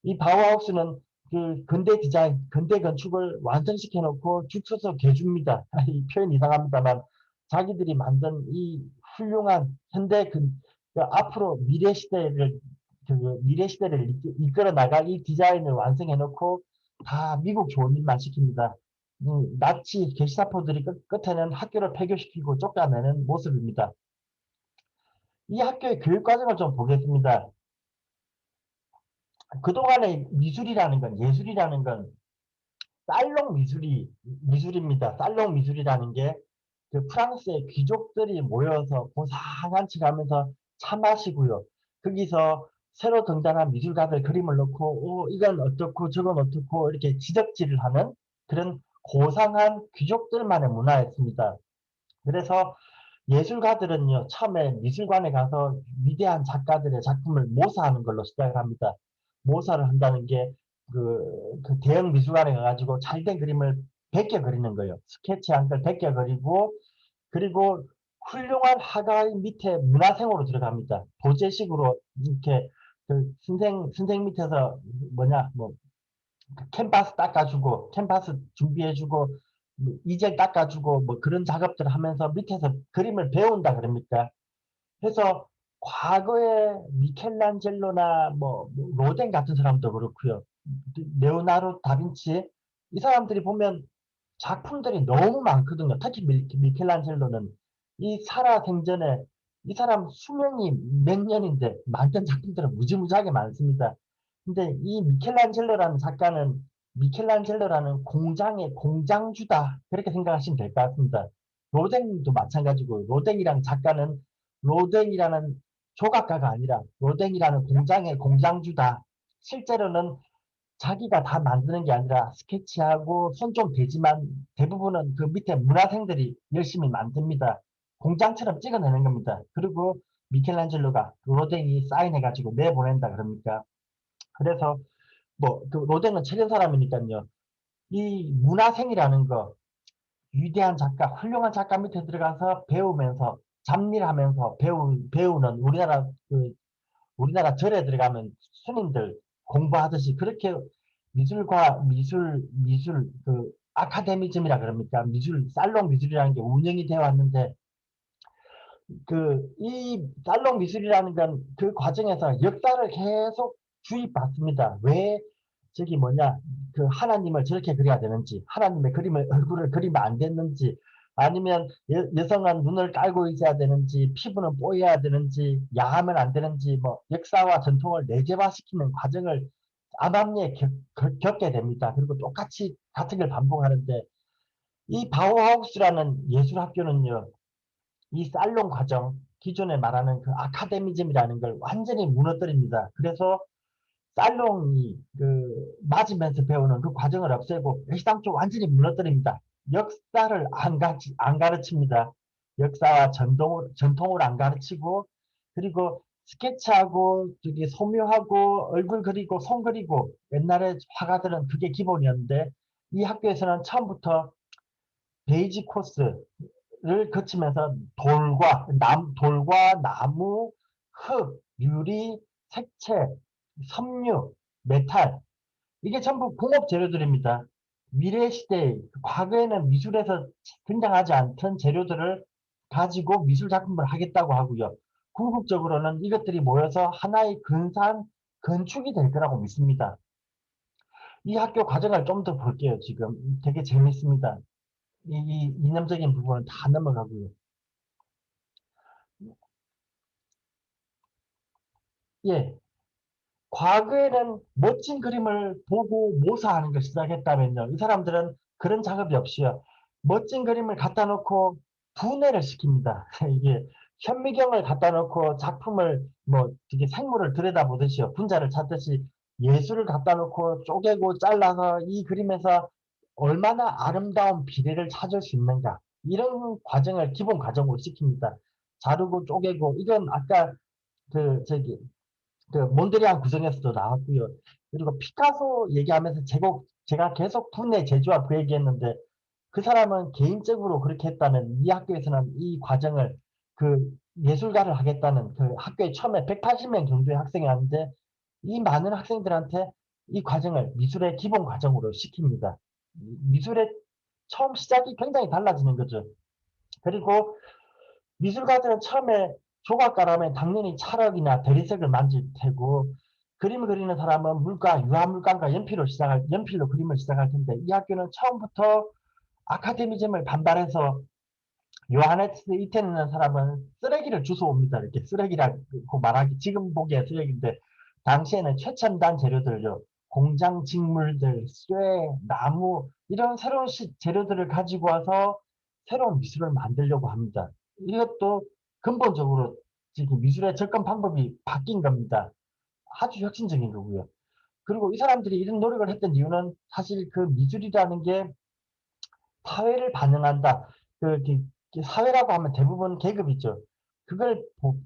이 바우하우스는 그 근대 디자인, 근대 건축을 완성시켜 놓고 죽 서서 개줍니다. 이 표현 이상합니다만 자기들이 만든 이 훌륭한 현대 앞으로 미래 시대를 이끌어 나갈 이 디자인을 완성해 놓고 다 미국 좋은 일만 시킵니다. 나치 게시타포들이 끝에는 학교를 폐교시키고 쫓아내는 모습입니다. 이 학교의 교육 과정을 좀 보겠습니다. 그동안의 미술이라는 건, 예술이라는 건 미술입니다. 살롱 미술이라는 게 그 프랑스의 귀족들이 모여서 고상한 척 하면서 차 마시고요. 거기서 새로 등장한 미술가들 그림을 놓고 이건 어떻고 저건 어떻고 이렇게 지적질을 하는 그런 고상한 귀족들만의 문화였습니다. 그래서 예술가들은요, 처음에 미술관에 가서 위대한 작가들의 작품을 모사하는 걸로 시작을 합니다. 모사를 한다는 게, 그 대형 미술관에 가가지고 잘된 그림을 베껴 그리는 거예요. 스케치한 걸 베껴 그리고, 그리고 훌륭한 화가의 밑에 문화생으로 들어갑니다. 도제식으로 이렇게 선생 밑에서 뭐 캔버스 닦아주고, 캔버스 준비해주고, 뭐 이젤 닦아주고, 뭐 그런 작업들을 하면서 밑에서 그림을 배운다 그럽니까? 해서 과거에 미켈란젤로나 뭐 로댕 같은 사람도 그렇고요. 레오나르도 다빈치 이 사람들이 보면 작품들이 너무 많거든요. 특히 미켈란젤로는 이 살아생전에 이 사람 수명이 몇 년인데 만든 작품들은 무지무지하게 많습니다. 근데 이 미켈란젤로라는 작가는 미켈란젤로라는 공장의 공장주다 그렇게 생각하시면 될 것 같습니다. 로댕도 마찬가지고 로댕이랑 작가는 로댕이라는 조각가가 아니라 로댕이라는 공장의 공장주다. 실제로는 자기가 다 만드는 게 아니라 스케치하고 손 좀 대지만 대부분은 그 밑에 문화생들이 열심히 만듭니다. 공장처럼 찍어내는 겁니다. 그리고 미켈란젤로가 로댕이 사인해가지고 내보낸다 그럽니까? 그래서 뭐 그 로댕은 체련 사람이니까요. 이 문화생이라는 거 위대한 작가, 훌륭한 작가 밑에 들어가서 배우면서 잡일하면서 배우는 우리나라 절에 들어가면 스님들 공부하듯이 그렇게 미술 그 아카데미즘이라 그럽니까? 미술 살롱 미술이라는 게 운영이 되어 왔는데 이 살롱 미술이라는 건 그 과정에서 역사를 계속 주입받습니다. 왜 저기 뭐냐 그 하나님을 저렇게 그려야 되는지 하나님의 그림을 얼굴을 그리면 안 됐는지 아니면 여성은 눈을 깔고 있어야 되는지 피부는 뽀여야 되는지 야하면 안 되는지 뭐 역사와 전통을 내재화시키는 과정을 암암리에 겪게 됩니다. 그리고 똑같이 같은 걸 반복하는데 이 바우하우스라는 예술학교는요. 이 살롱 과정, 기존에 말하는 그 아카데미즘이라는 걸 완전히 무너뜨립니다. 그래서 살롱이 맞으면서 배우는 그 과정을 없애고 일상적으로 완전히 무너뜨립니다. 역사를 안 가르칩니다. 역사와 전통을 안 가르치고 그리고 스케치하고 저기 소묘하고 얼굴 그리고 손 그리고 옛날에 화가들은 그게 기본이었는데 이 학교에서는 처음부터 베이지 코스를 거치면서 돌과 나무, 흙, 유리, 색채, 섬유, 메탈 이게 전부 공업 재료들입니다. 미래 시대, 과거에는 미술에서 등장하지 않던 재료들을 가지고 미술 작품을 하겠다고 하고요. 궁극적으로는 이것들이 모여서 하나의 근사한 건축이 될 거라고 믿습니다. 이 학교 과정을 좀 더 볼게요, 지금. 되게 재밌습니다. 이 이념적인 부분은 다 넘어가고요. 예, 과거에는 멋진 그림을 보고 모사하는 걸 시작했다면요. 이 사람들은 그런 작업이 없이요. 멋진 그림을 갖다 놓고 분해를 시킵니다. 이게 현미경을 갖다 놓고 작품을 뭐 되게 생물을 들여다보듯이요. 분자를 찾듯이 예술을 갖다 놓고 쪼개고 잘라서 이 그림에서 얼마나 아름다운 비례를 찾을 수 있는가. 이런 과정을 기본 과정으로 시킵니다. 자르고 쪼개고 이건 아까 저기 몬드리안 구성에서도 나왔고요. 그리고 피카소 얘기하면서 제가 계속 분해 제조와 그 얘기했는데 그 사람은 개인적으로 그렇게 했다면 이 학교에서는 이 과정을 그 예술가를 하겠다는 그 학교에 처음에 180명 정도의 학생이 왔는데 이 많은 학생들한테 이 과정을 미술의 기본 과정으로 시킵니다. 미술의 처음 시작이 굉장히 달라지는 거죠. 그리고 미술가들은 처음에 조각가라면 당연히 찰흙이나 대리석을 만질 테고 그림을 그리는 사람은 유화물감과 연필로 그림을 시작할 텐데 이 학교는 처음부터 아카데미즘을 반발해서 요하네스 이테르는 사람은 쓰레기를 주워옵니다. 이렇게 쓰레기라고 말하기 지금 보기에 쓰레기인데 당시에는 최첨단 재료들요. 공장 직물들, 쇠, 나무 이런 새로운 재료들을 가지고 와서 새로운 미술을 만들려고 합니다. 이것도 근본적으로 지금 미술의 접근 방법이 바뀐 겁니다. 아주 혁신적인 거고요. 그리고 이 사람들이 이런 노력을 했던 이유는 사실 그 미술이라는 게 사회를 반영한다. 사회라고 하면 대부분 계급이죠.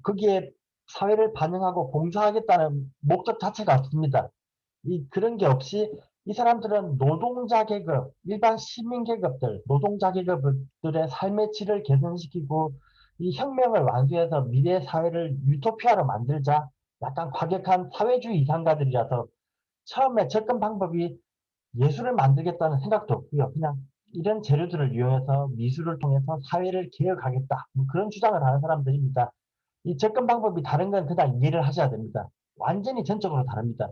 거기에 사회를 반영하고 봉사하겠다는 목적 자체가 없습니다. 그런 게 없이 이 사람들은 노동자 계급, 일반 시민 계급들, 노동자 계급들의 삶의 질을 개선시키고 이 혁명을 완수해서 미래 사회를 유토피아로 만들자. 약간 과격한 사회주의 이상가들이라서 처음에 접근 방법이 예술을 만들겠다는 생각도 없고요. 그냥 이런 재료들을 이용해서 미술을 통해서 사회를 개혁하겠다. 뭐 그런 주장을 하는 사람들입니다. 이 접근 방법이 다른 건 그냥 이해를 하셔야 됩니다. 완전히 전적으로 다릅니다.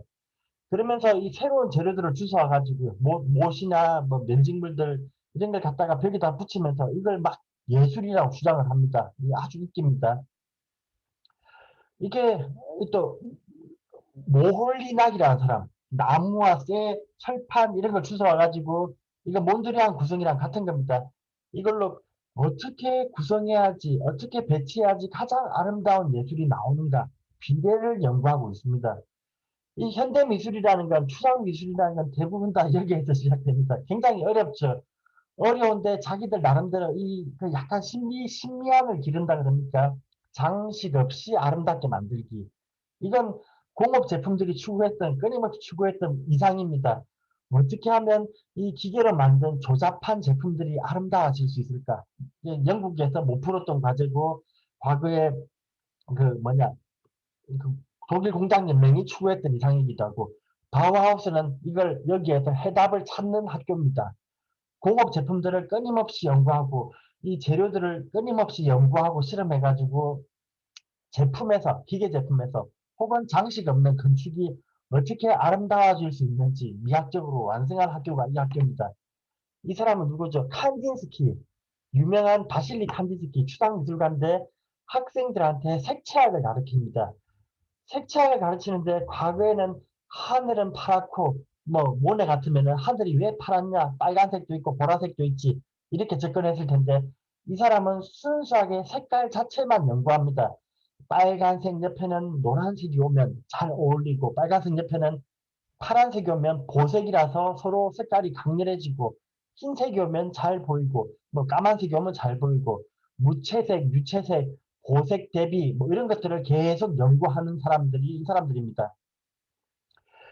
그러면서 이 새로운 재료들을 주워와 가지고 못이나 뭐 면직물들 이런 걸 갖다가 벽에다 붙이면서 이걸 막 예술이라고 주장을 합니다. 이게 아주 웃깁니다. 이게 또 모홀리낙이라는 사람, 나무와 쇠, 철판 이런 걸 주워와 가지고 이거 몬드리안 구성이랑 같은 겁니다. 이걸로 어떻게 구성해야지, 어떻게 배치해야지 가장 아름다운 예술이 나오는가 비례를 연구하고 있습니다. 이 현대미술이라는 건, 추상미술이라는 건 대부분 다 여기에서 시작됩니다. 굉장히 어렵죠. 어려운데 자기들 나름대로 그 약간 심미안을 기른다 그럽니까? 장식 없이 아름답게 만들기. 이건 공업 제품들이 추구했던, 끊임없이 추구했던 이상입니다. 어떻게 하면 이 기계로 만든 조잡한 제품들이 아름다워질 수 있을까? 영국에서 못 풀었던 과제고, 과거에 그 뭐냐, 그 독일 공장연맹이 추구했던 이상이기도 하고, 바우하우스는 이걸 여기에서 해답을 찾는 학교입니다. 공업 제품들을 끊임없이 연구하고 이 재료들을 끊임없이 연구하고 실험해가지고 제품에서, 기계 제품에서 혹은 장식 없는 건축이 어떻게 아름다워질 수 있는지 미학적으로 완성한 학교가 이 학교입니다. 이 사람은 누구죠? 칸딘스키, 유명한 바실리 칸딘스키 추상미술가인데 학생들한테 색채학을 가르칩니다. 색채학을 가르치는데 과거에는 하늘은 파랗고 뭐 모네 같으면은 하늘이 왜 파랗냐, 빨간색도 있고 보라색도 있지, 이렇게 접근했을 텐데 이 사람은 순수하게 색깔 자체만 연구합니다. 빨간색 옆에는 노란색이 오면 잘 어울리고, 빨간색 옆에는 파란색이 오면 보색이라서 서로 색깔이 강렬해지고, 흰색이 오면 잘 보이고, 뭐 까만색이 오면 잘 보이고, 무채색, 유채색, 보색 대비 뭐 이런 것들을 계속 연구하는 사람들이 이 사람들입니다.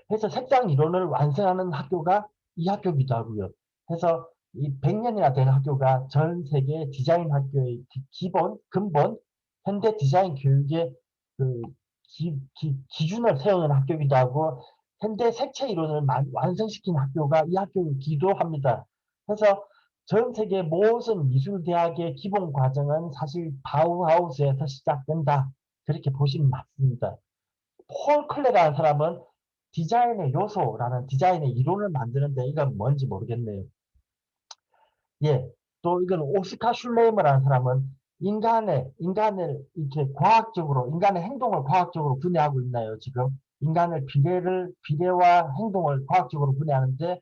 그래서 색상 이론을 완성하는 학교가 이 학교이기도 하고요. 그래서 이 100년이나 된 학교가 전 세계 디자인 학교의 근본, 현대 디자인 교육의 그 기준을 세우는 학교이기도 하고, 현대 색채 이론을 완성시킨 학교가 이 학교이기도 합니다. 그래서 전 세계 모든 미술대학의 기본 과정은 사실 바우하우스에서 시작된다. 그렇게 보시면 맞습니다. 폴 클레라는 사람은 디자인의 요소라는 디자인의 이론을 만드는데 이건 뭔지 모르겠네요. 예. 또 이건 오스카 슐레이머라는 사람은 인간을 이렇게 과학적으로, 인간의 행동을 과학적으로 분해하고 있나요, 지금? 비례와 행동을 과학적으로 분해하는데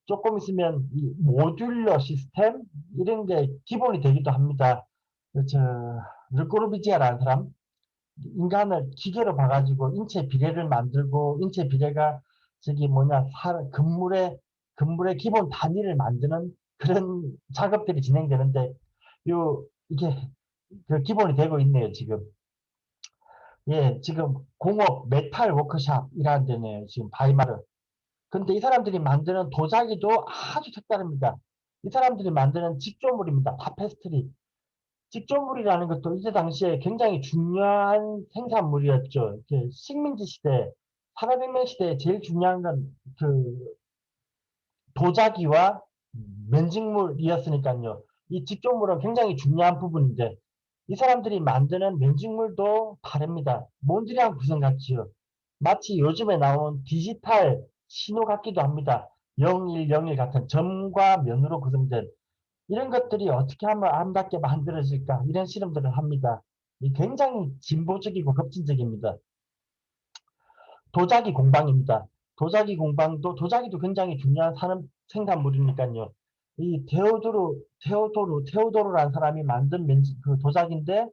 조금 있으면 이 모듈러 시스템? 이런 게 기본이 되기도 합니다. 르꼬르비지아라는 사람, 인간을 기계로 봐가지고 인체 비례를 만들고, 인체 비례가 건물의 기본 단위를 만드는 그런 작업들이 진행되는데, 이게 그 기본이 되고 있네요, 지금. 예, 지금 공업 메탈 워크샵이라는 데네요, 지금 바이마르. 근데 이 사람들이 만드는 도자기도 아주 색다릅니다. 이 사람들이 만드는 직조물입니다. 타페스트리. 직조물이라는 것도 이때 당시에 굉장히 중요한 생산물이었죠. 식민지 시대, 산업혁명 시대에 제일 중요한 건 도자기와 면직물이었으니까요. 이 직조물은 굉장히 중요한 부분인데 이 사람들이 만드는 면직물도 다릅니다. 몬드리안 구성 같지요. 마치 요즘에 나온 디지털 신호 같기도 합니다. 0101 같은 점과 면으로 구성된 이런 것들이 어떻게 하면 아름답게 만들어질까, 이런 실험들을 합니다. 굉장히 진보적이고 급진적입니다. 도자기 공방입니다. 도자기도 굉장히 중요한 생산물이니까요. 이 테오도르라는 사람이 만든 그 도자기인데,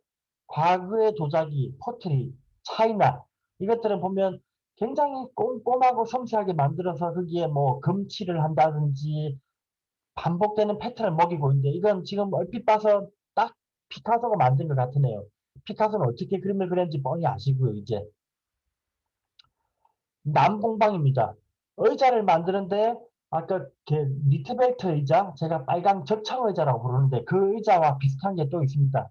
과거의 도자기, 포트리, 차이나, 이것들은 보면 굉장히 꼼꼼하고 섬세하게 만들어서 거기에 뭐 금칠을 한다든지 반복되는 패턴을 먹이고 있는데 이건 지금 얼핏 봐서 딱 피카소가 만든 것 같으네요. 피카소는 어떻게 그림을 그렸는지 뻔히 아시고요. 이제 남공방입니다. 의자를 만드는데 아까 니트벨트 의자, 제가 빨강 적청 의자라고 부르는데 그 의자와 비슷한 게 또 있습니다.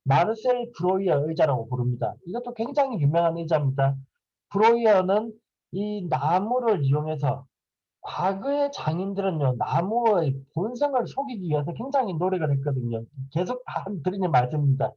마르셀 브로이어 의자라고 부릅니다. 이것도 굉장히 유명한 의자입니다. 브로이어는 이 나무를 이용해서 과거의 장인들은요, 나무의 본성을 속이기 위해서 굉장히 노력을 했거든요. 계속 드리는 말씀입니다.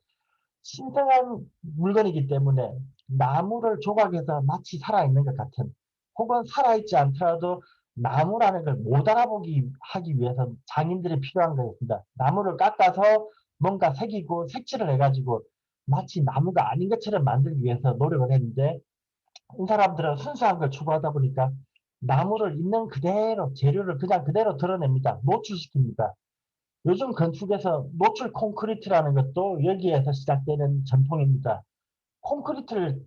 신성한 물건이기 때문에 나무를 조각해서 마치 살아있는 것 같은, 혹은 살아있지 않더라도 나무라는 걸 못 알아보기 하기 위해서 장인들이 필요한 거였습니다. 나무를 깎아서 뭔가 새기고 색칠을 해가지고 마치 나무가 아닌 것처럼 만들기 위해서 노력을 했는데, 이 사람들은 순수한 걸 추구하다 보니까 나무를 있는 그대로, 재료를 그냥 그대로 드러냅니다. 노출시킵니다. 요즘 건축에서 노출 콘크리트라는 것도 여기에서 시작되는 전통입니다. 콘크리트를,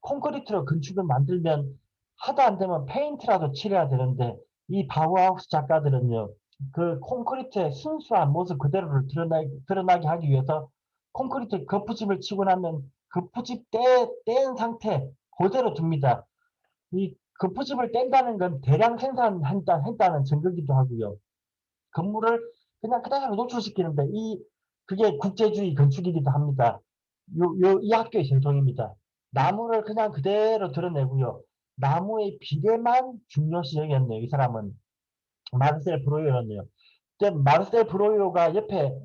콘크리트로 건축을 만들면 하다 안 되면 페인트라도 칠해야 되는데, 이 바우하우스 작가들은요, 그 콘크리트의 순수한 모습 그대로를 드러나게 하기 위해서 콘크리트 거푸집을 치고 나면 거푸집 뗀 상태 그대로 둡니다. 이 거푸집을 뗀다는 건 대량 생산했다는 증거기도 하고요. 건물을 그냥 그대로 노출시키는데 그게 국제주의 건축이기도 합니다. 이 학교의 전통입니다. 나무를 그냥 그대로 드러내고요. 나무의 비례만 중요시 여겼네요. 이 사람은 마르셀 브로이어였네요. 근데 마르셀 브로이어가 옆에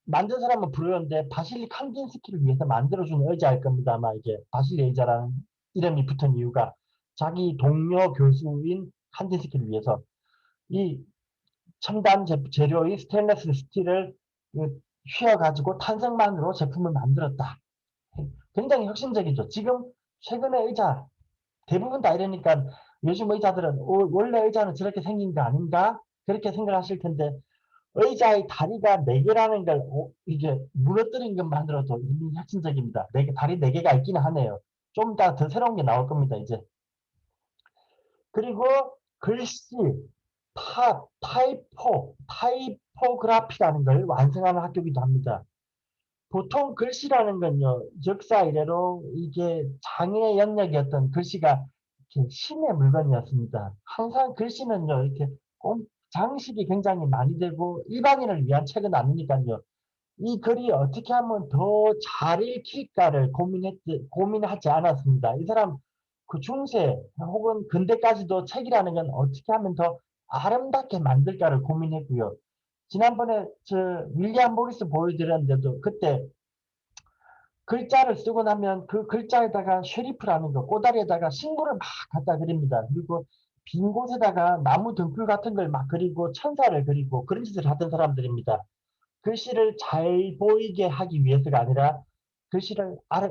만든 사람은 브로이어인데 바실리 칸딘스키를 위해서 만들어준 의자일 겁니다. 아마 이게 바실리 의자라는 이름이 붙은 이유가 자기 동료 교수인 칸딘스키를 위해서 이 첨단 재료의 스테인리스 스틸을 휘어가지고 탄성만으로 제품을 만들었다. 굉장히 혁신적이죠. 지금 최근에 의자 대부분 다 이러니까 요즘 의자들은 원래 의자는 저렇게 생긴 거 아닌가? 그렇게 생각하실 텐데 의자의 다리가 4개라는 걸 이게 무너뜨린 것만으로도 이미 혁신적입니다. 다리 4개가 있기는 하네요. 좀 더 새로운 게 나올 겁니다. 이제. 그리고 글씨, 타이포그라피라는 걸 완성하는 학교이기도 합니다. 보통 글씨라는 건요, 역사 이래로 이게 장애의 영역이었던 글씨가 이렇게 신의 물건이었습니다. 항상 글씨는요, 이렇게 장식이 굉장히 많이 되고 일반인을 위한 책은 아니니까요. 이 글이 어떻게 하면 더 잘 읽힐까를 고민하지 않았습니다. 이 사람 그 중세 혹은 근대까지도 책이라는 건 어떻게 하면 더 아름답게 만들까를 고민했고요. 지난번에 윌리엄 모리스 보여드렸는데도 그때 글자를 쓰고 나면 그 글자에다가 쉐리프라는 거, 꼬다리에다가 신고를 막 갖다 그립니다. 그리고 빈 곳에다가 나무 등불 같은 걸 막 그리고 천사를 그리고 그런 짓을 하던 사람들입니다. 글씨를 잘 보이게 하기 위해서가 아니라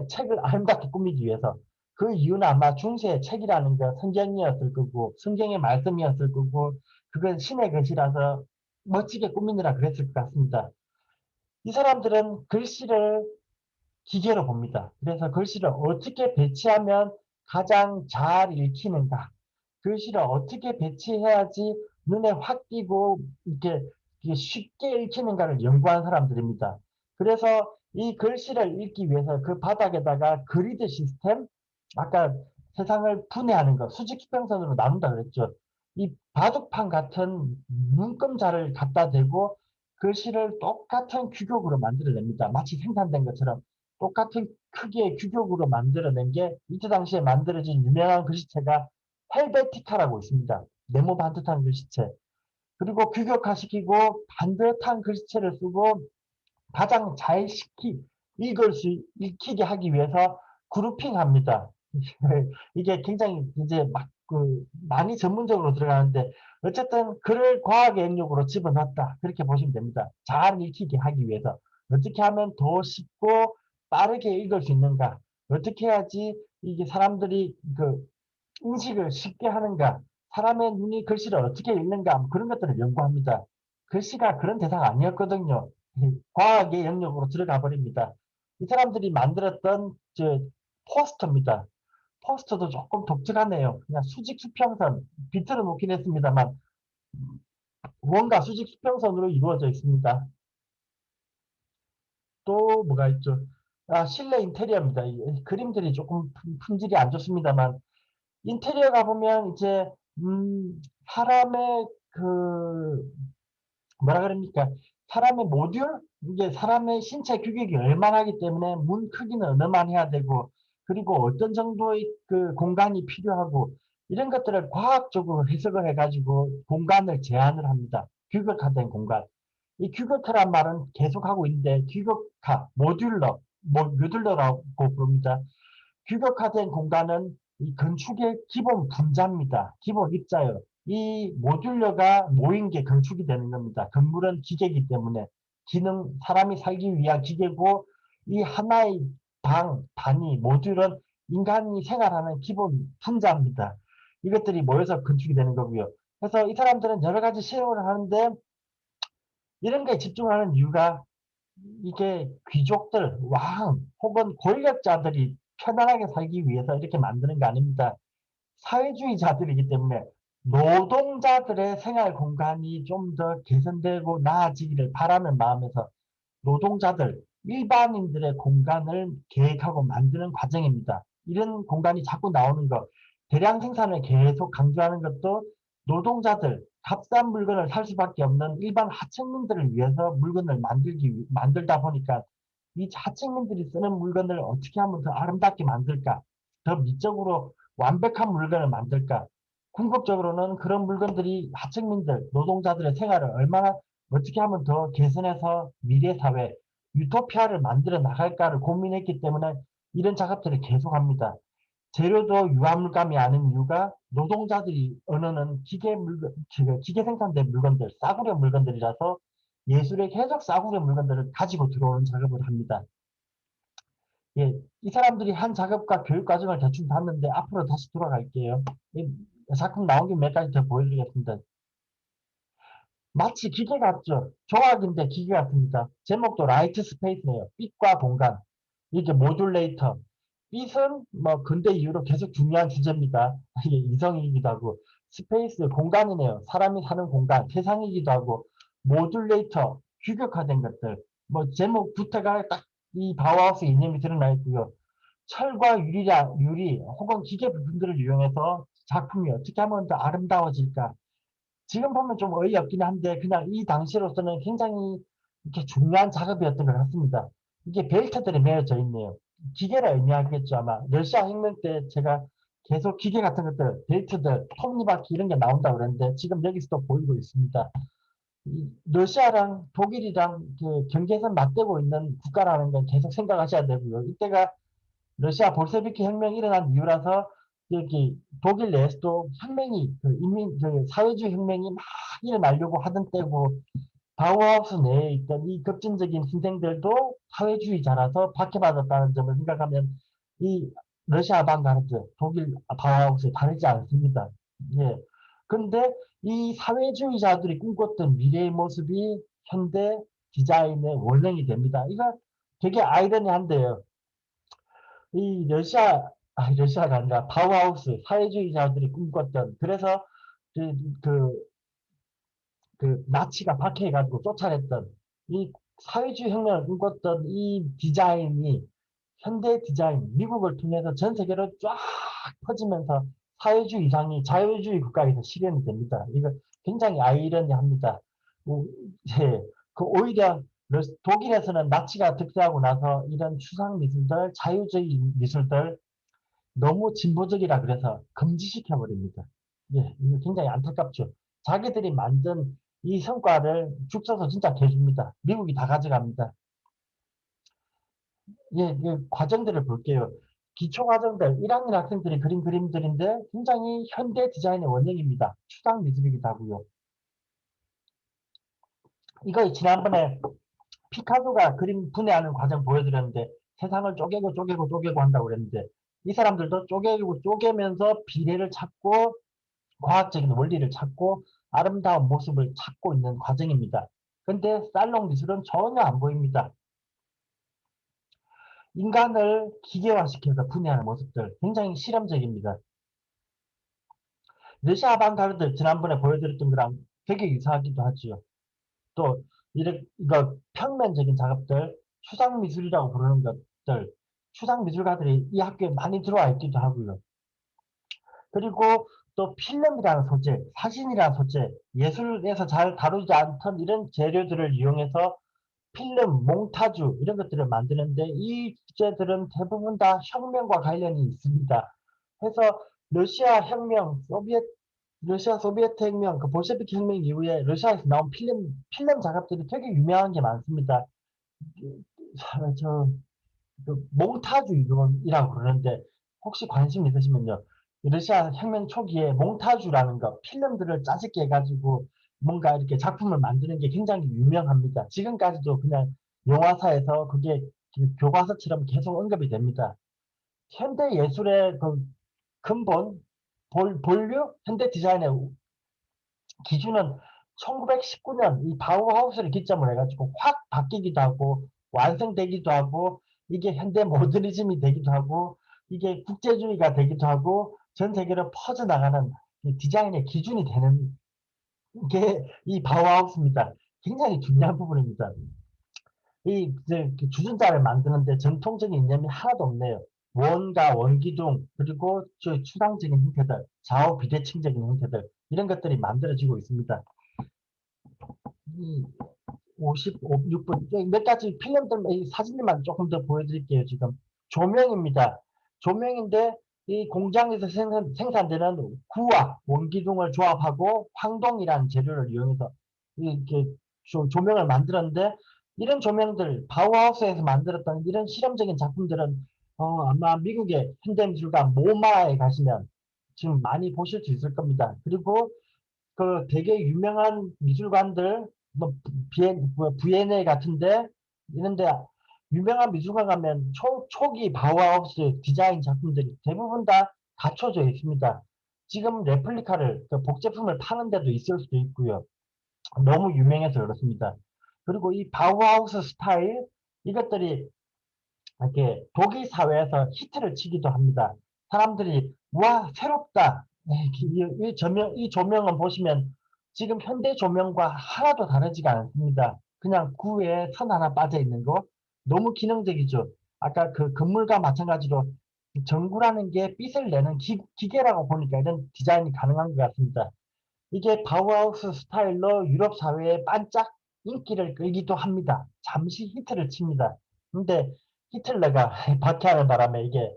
책을 아름답게 꾸미기 위해서. 그 이유는 아마 중세의 책이라는 게 성경이었을 거고, 성경의 말씀이었을 거고, 그건 신의 글씨라서 멋지게 꾸미느라 그랬을 것 같습니다. 이 사람들은 글씨를 기계로 봅니다. 그래서 글씨를 어떻게 배치하면 가장 잘 읽히는가? 글씨를 어떻게 배치해야지 눈에 확 띄고 이렇게 쉽게 읽히는가를 연구한 사람들입니다. 그래서 이 글씨를 읽기 위해서 그 바닥에다가 그리드 시스템, 아까 세상을 분해하는 거, 수직수평선으로 나눈다 그랬죠. 이 바둑판 같은 문금자를 갖다 대고 글씨를 똑같은 규격으로 만들어냅니다. 마치 생산된 것처럼. 똑같은 크기의 규격으로 만들어낸 게 이때 당시에 만들어진 유명한 글씨체가 헬베티카라고 있습니다. 네모 반듯한 글씨체. 그리고 규격화시키고 반듯한 글씨체를 쓰고 가장 잘 읽히게 하기 위해서 그룹핑합니다. 이게 굉장히 이제 많이 전문적으로 들어가는데 어쨌든 글을 과학의 영역으로 집어넣었다. 그렇게 보시면 됩니다. 잘 읽히게 하기 위해서 어떻게 하면 더 쉽고 빠르게 읽을 수 있는가? 어떻게 해야지 이게 사람들이 인식을 쉽게 하는가? 사람의 눈이 글씨를 어떻게 읽는가? 뭐 그런 것들을 연구합니다. 글씨가 그런 대사가 아니었거든요. 과학의 영역으로 들어가 버립니다. 이 사람들이 만들었던 포스터입니다. 포스터도 조금 독특하네요. 그냥 수직 수평선, 비틀어 놓긴 했습니다만 무언가 수직 수평선으로 이루어져 있습니다. 또 뭐가 있죠? 실내 인테리어입니다. 이 그림들이 조금 품질이 안 좋습니다만 인테리어 가보면 이제 사람의 그 뭐라 그럽니까? 사람의 모듈? 이게 사람의 신체 규격이 얼마나 하기 때문에 문 크기는 얼마나 해야 되고, 그리고 어떤 정도의 그 공간이 필요하고, 이런 것들을 과학적으로 해석을 해가지고 공간을 제한을 합니다. 규격화된 공간. 이 규격화란 말은 계속하고 있는데, 규격화, 모듈러라고 부릅니다. 규격화된 공간은 이 건축의 기본 분자입니다. 기본 입자요. 이 모듈러가 모인 게 건축이 되는 겁니다. 건물은 기계이기 때문에 사람이 살기 위한 기계고 이 하나의 단위, 모듈은 인간이 생활하는 기본 분자입니다. 이것들이 모여서 건축이 되는 거고요. 그래서 이 사람들은 여러 가지 실험을 하는데 이런 거에 집중하는 이유가 이게 귀족들, 왕 혹은 권력자들이 편안하게 살기 위해서 이렇게 만드는 게 아닙니다. 사회주의자들이기 때문에 노동자들의 생활 공간이 좀 더 개선되고 나아지기를 바라는 마음에서 노동자들, 일반인들의 공간을 계획하고 만드는 과정입니다. 이런 공간이 자꾸 나오는 것, 대량 생산을 계속 강조하는 것도 노동자들, 값싼 물건을 살 수밖에 없는 일반 하층민들을 위해서 물건을 만들다 보니까 이 하층민들이 쓰는 물건을 어떻게 하면 더 아름답게 만들까? 더 미적으로 완벽한 물건을 만들까? 궁극적으로는 그런 물건들이 하층민들, 노동자들의 생활을 얼마나 어떻게 하면 더 개선해서 미래 사회, 유토피아를 만들어 나갈까를 고민했기 때문에 이런 작업들을 계속합니다. 재료도 유화물감이 아닌 이유가 노동자들이 얻는 기계 생산된 물건들, 싸구려 물건들이라서 예술의 계속 싸구려 물건들을 가지고 들어오는 작업을 합니다. 예, 이 사람들이 한 작업과 교육 과정을 대충 봤는데 앞으로 다시 돌아갈게요. 이 작품 나온 김에 몇 가지 더 보여드리겠습니다. 마치 기계 같죠? 조각인데 기계 같습니다. 제목도 라이트 스페이스네요. 빛과 공간. 이게 모듈레이터. 빛은 뭐 근대 이후로 계속 중요한 주제입니다. 이게 이성이기도 하고 스페이스 공간이네요. 사람이 사는 공간, 세상이기도 하고 모듈레이터 규격화된 것들. 뭐 제목부터가 딱 이 바우하우스 이념이 드러나 있고요. 철과 유리 혹은 기계 부품들을 이용해서 작품이 어떻게 하면 더 아름다워질까? 지금 보면 좀 어이없긴 한데 그냥 이 당시로서는 굉장히 이렇게 중요한 작업이었던 것 같습니다. 이게 벨트들이 매어져 있네요. 기계를 의미하겠죠 아마. 러시아 혁명 때 제가 계속 기계 같은 것들, 벨트들, 톱니바퀴 이런 게 나온다고 그랬는데 지금 여기서도 보이고 있습니다. 러시아랑 독일이랑 그 경계선 맞대고 있는 국가라는 건 계속 생각하셔야 되고요. 이때가 러시아 볼셰비키 혁명이 일어난 이유라서 여기 독일 내에서도 혁명이 사회주의 혁명이 막 일어나려고 하던 때고 바우하우스 내에 있던 이 급진적인 신생들도 사회주의자라서 박해받았다는 점을 생각하면 이 러시아 아방가르드, 독일 바우하우스 다르지 않습니다. 예. 근데 이 사회주의자들이 꿈꿨던 미래의 모습이 현대 디자인의 원형이 됩니다. 이거 되게 아이러니한데요. 이 러시아가 아니라 바우하우스, 사회주의자들이 꿈꿨던, 그래서 그, 그, 나치가 박해해가지고 쫓아냈던 이 사회주의 혁명을 꿈꿨던 이 디자인이 현대 디자인, 미국을 통해서 전 세계로 쫙 퍼지면서 사회주의 이상이 자유주의 국가에서 실현이 됩니다. 이거 굉장히 아이러니합니다. 예, 오히려 독일에서는 나치가 득세하고 나서 이런 추상 미술들, 자유주의 미술들 너무 진보적이라 그래서 금지시켜 버립니다. 예, 이거 굉장히 안타깝죠. 자기들이 만든 이 성과를 죽 써서 진짜 개줍니다. 미국이 다 가져갑니다. 예, 그 과정들을 볼게요. 기초 과정들, 1학년 학생들이 그린 그림들인데 굉장히 현대 디자인의 원형입니다. 추상 미술이기도 하고요. 이거 지난번에 피카소가 그림 분해하는 과정 보여드렸는데 세상을 쪼개고 한다고 그랬는데 이 사람들도 쪼개고 쪼개면서 비례를 찾고 과학적인 원리를 찾고 아름다운 모습을 찾고 있는 과정입니다. 근데 살롱 미술은 전혀 안 보입니다. 인간을 기계화시켜서 분해하는 모습들 굉장히 실험적입니다. 러시아 아방가르드 지난번에 보여드렸던 거랑 되게 유사하기도 하지요. 또 이거 평면적인 작업들, 추상 미술이라고 부르는 것들, 추상 미술가들이 이 학교에 많이 들어와 있기도 하고요. 그리고 또 필름이라는 소재, 사진이라는 소재, 예술에서 잘 다루지 않던 이런 재료들을 이용해서 필름, 몽타주 이런 것들을 만드는데 이 주제들은 대부분 다 혁명과 관련이 있습니다. 그래서 러시아 혁명, 러시아 소비에트 혁명, 그 볼셰비키 혁명 이후에 러시아에서 나온 필름 작업들이 되게 유명한 게 많습니다. 저, 몽타주 이론이라고 그러는데 혹시 관심 있으시면요. 러시아 혁명 초기에 몽타주라는 거, 필름들을 짜집게 해가지고 뭔가 이렇게 작품을 만드는 게 굉장히 유명합니다. 지금까지도 그냥 영화사에서 그게 교과서처럼 계속 언급이 됩니다. 현대 예술의 그 근본, 본류, 현대 디자인의 기준은 1919년 이 바우하우스를 기점으로 해가지고 확 바뀌기도 하고 완성되기도 하고 이게 현대 모더니즘이 되기도 하고 이게 국제주의가 되기도 하고 전 세계로 퍼져나가는 디자인의 기준이 되는 게 이 바우하우스입니다. 굉장히 중요한 부분입니다. 이 주전자를 만드는데 전통적인 이념이 하나도 없네요. 원과 원기둥 그리고 추상적인 형태들, 좌우 비대칭적인 형태들 이런 것들이 만들어지고 있습니다. 이 56분 몇 가지 필름들 사진들만 조금 더 보여드릴게요. 지금 조명입니다. 조명인데 이 공장에서 생산되는 구와 원기둥을 조합하고 황동이라는 재료를 이용해서 이렇게 조명을 만들었는데 이런 조명들 바우하우스에서 만들었던 이런 실험적인 작품들은 아마 미국의 현대미술관 모마에 가시면 지금 많이 보실 수 있을 겁니다. 그리고 그 되게 유명한 미술관들, 뭐, 비엔네 같은데, 이런데 유명한 미술관 가면 초기 바우하우스 디자인 작품들이 대부분 다 갖춰져 있습니다. 지금 레플리카를, 그 복제품을 파는 데도 있을 수도 있고요. 너무 유명해서 그렇습니다. 그리고 이 바우하우스 스타일, 이것들이 이렇게 독일 사회에서 히트를 치기도 합니다. 사람들이 와 새롭다. 이 조명은 보시면 지금 현대 조명과 하나도 다르지가 않습니다. 그냥 구에 선 하나 빠져 있는 거 너무 기능적이죠. 아까 그 건물과 마찬가지로 전구라는 게 빛을 내는 기계라고 보니까 이런 디자인이 가능한 것 같습니다. 이게 바우하우스 스타일로 유럽 사회에 반짝 인기를 끌기도 합니다. 잠시 히트를 칩니다. 근데 히틀러가 박해하는 바람에 이게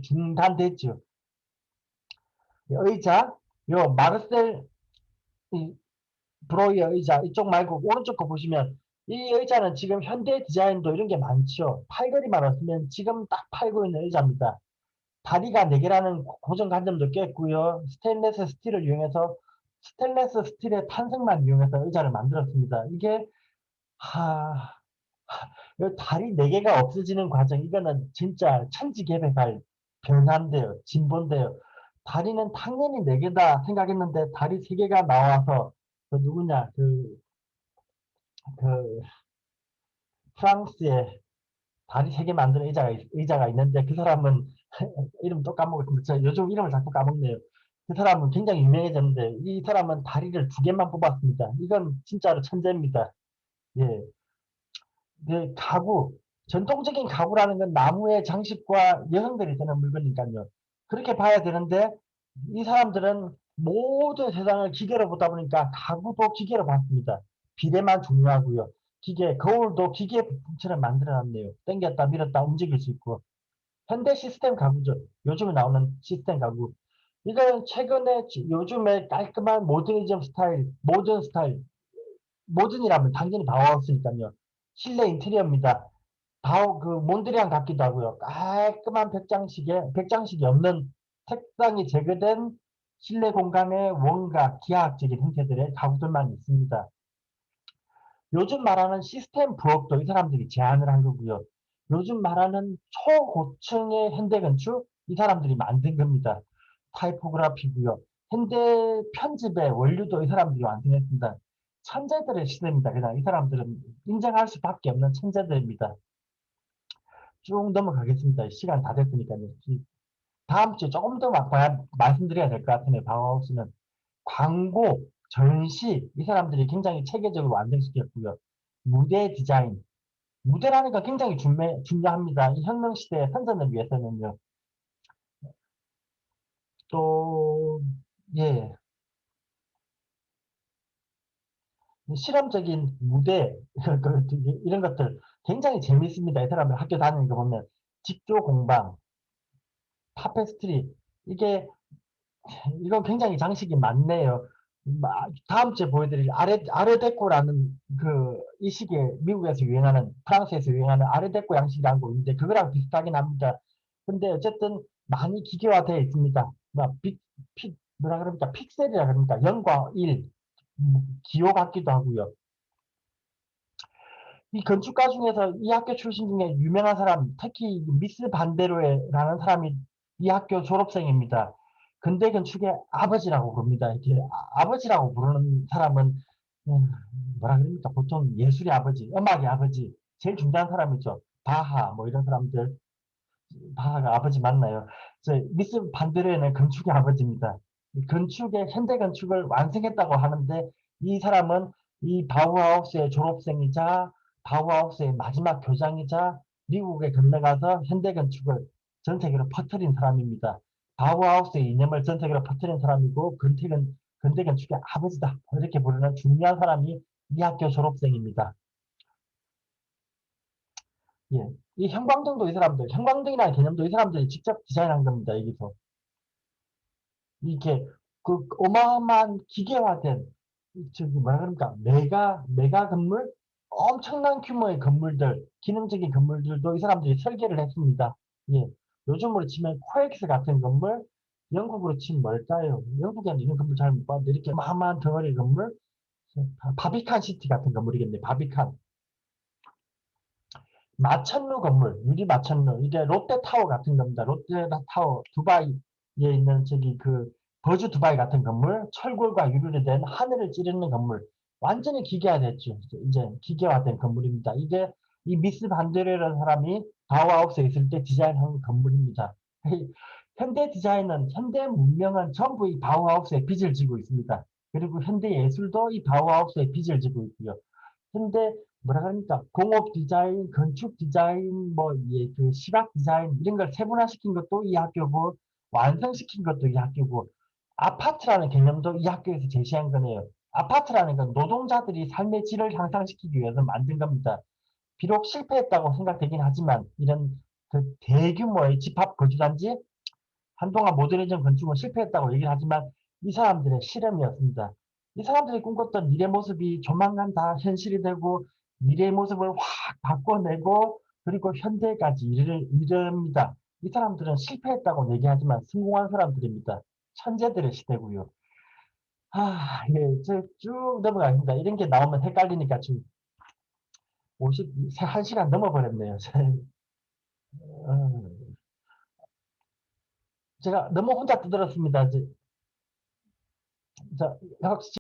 중단됐죠. 의자, 요 마르셀 브로이어 의자 이쪽 말고 오른쪽 거 보시면 이 의자는 지금 현대 디자인도 이런 게 많죠. 팔걸이만 없으면 지금 딱 팔고 있는 의자입니다. 다리가 4개라는 고정관념도 깼고요. 스테인레스 스틸을 이용해서 스테인레스 스틸의 탄성만 이용해서 의자를 만들었습니다. 이게 하, 다리 4개가 없어지는 과정 이거는 진짜 천지개벽할 변화인데요. 진보인데요. 다리는 당연히 4개다 생각했는데 다리 3개가 나와서 그 누구냐 그 프랑스의 다리 3개 만드는 의자가 있는데 그 사람은 이름 또 까먹었는데 저 요즘 이름을 자꾸 까먹네요. 그 사람은 굉장히 유명해졌는데 이 사람은 다리를 2개만 뽑았습니다. 이건 진짜로 천재입니다. 예. 그 가구, 전통적인 가구라는 건 나무의 장식과 여성들이 쓰는 물건이니까요. 그렇게 봐야 되는데 이 사람들은 모든 세상을 기계로 보다 보니까 가구도 기계로 봤습니다. 비례만 중요하고요. 거울도 기계 부품처럼 만들어놨네요. 당겼다 밀었다 움직일 수 있고. 현대 시스템 가구죠. 요즘에 나오는 시스템 가구. 이건 최근에 요즘에 깔끔한 모더니즘 스타일, 모던이라면 당연히 바우하우스니까요. 실내 인테리어입니다. 몬드리안 같기도 하고요. 깔끔한 백장식이 없는 색상이 제거된 실내 공간의 원과 기하학적인 형태들의 가구들만 있습니다. 요즘 말하는 시스템 부엌도 이 사람들이 제안을 한 거고요. 요즘 말하는 초고층의 현대 건축 이 사람들이 만든 겁니다. 타이포그라피고요. 현대 편집의 원류도 이 사람들이 완성했습니다. 천재들의 시대입니다. 그냥 이 사람들은 인정할 수밖에 없는 천재들입니다. 쭉 넘어가겠습니다. 시간 다 됐으니까요. 다음 주에 조금 더 말씀드려야 될 것 같으네요. 바우하우스는 광고, 전시 이 사람들이 굉장히 체계적으로 완성시켰고요. 무대 디자인, 무대라는 거 굉장히 중요합니다. 이 혁명 시대의 선전을 위해서는요. 또 예, 실험적인 무대 이런 것들 굉장히 재밌습니다. 이 사람들 학교 다니는 거 보면 직조 공방, 타페스트리 이게 이거 굉장히 장식이 많네요. 다음 주에 보여드릴 아르데코라는 이 시기에 미국에서 유행하는 프랑스에서 유행하는 아르데코 양식이라는 거 있는데 그거랑 비슷하긴 합니다. 근데 어쨌든 많이 기계화되어 있습니다. 뭐라 그럽니까? 픽셀이라 그럽니까? 0과 1, 기호 같기도 하고요. 이 건축가 중에서 이 학교 출신 중에 유명한 사람, 특히 미스 반데로에라는 사람이 이 학교 졸업생입니다. 근대 건축의 아버지라고 부릅니다. 이렇게 아버지라고 부르는 사람은 뭐라 그럽니까? 보통 예술의 아버지, 음악의 아버지, 제일 중요한 사람이죠. 바하 뭐 이런 사람들 바하가 아버지 맞나요? 미스 반데르는 건축의 아버지입니다. 건축의 현대 건축을 완성했다고 하는데 이 사람은 이 바우하우스의 졸업생이자 바우하우스의 마지막 교장이자 미국에 건너가서 현대 건축을 전 세계로 퍼뜨린 사람입니다. 바우하우스의 이념을 전 세계로 퍼뜨린 사람이고 근대 건축의 아버지다 이렇게 부르는 중요한 사람이 이 학교 졸업생입니다. 예. 이 형광등도 이 사람들, 형광등이라는 개념도 이 사람들이 직접 디자인한 겁니다, 여기서. 이렇게, 어마어마한 기계화된, 저기, 뭐라 그럽니까, 메가 건물? 엄청난 규모의 건물들, 기능적인 건물들도 이 사람들이 설계를 했습니다. 예. 요즘으로 치면 코엑스 같은 건물, 영국으로 치면 뭘까요? 영국에는 이런 건물 잘 못 봤는데, 이렇게 어마어마한 덩어리 건물, 바비칸 시티 같은 건물이겠네, 바비칸. 마천루 건물, 유리 마천루. 이게 롯데타워 같은 겁니다. 롯데타워, 두바이에 있는 버즈 두바이 같은 건물, 철골과 유리로 된 하늘을 찌르는 건물. 완전히 기계화됐죠. 이제 기계화된 건물입니다. 이게 이 미스 반데르라는 사람이 바우하우스에 있을 때 디자인한 건물입니다. 현대 디자인은, 현대 문명은 전부 이 바우하우스에 빚을 지고 있습니다. 그리고 현대 예술도 이 바우하우스에 빚을 지고 있고요. 현대 뭐라 그럽니까? 공업 디자인, 건축 디자인, 시각 디자인 이런 걸 세분화시킨 것도 이 학교고 완성시킨 것도 이 학교고 아파트라는 개념도 이 학교에서 제시한 거네요. 아파트라는 건 노동자들이 삶의 질을 향상시키기 위해서 만든 겁니다. 비록 실패했다고 생각되긴 하지만 이런 대규모의 집합 거주단지 한동안 모더니즘 건축은 실패했다고 얘기를 하지만 이 사람들의 실험이었습니다. 이 사람들이 꿈꿨던 미래 모습이 조만간 다 현실이 되고 미래의 모습을 확 바꿔내고 그리고 현대까지 이릅니다. 이 사람들은 실패했다고 얘기하지만 성공한 사람들입니다. 천재들의 시대고요. 예, 쭉 넘어가겠습니다. 이런 게 나오면 헷갈리니까 지금 1시간 넘어버렸네요. 어, 제가 너무 혼자 떠들었습니다. 저,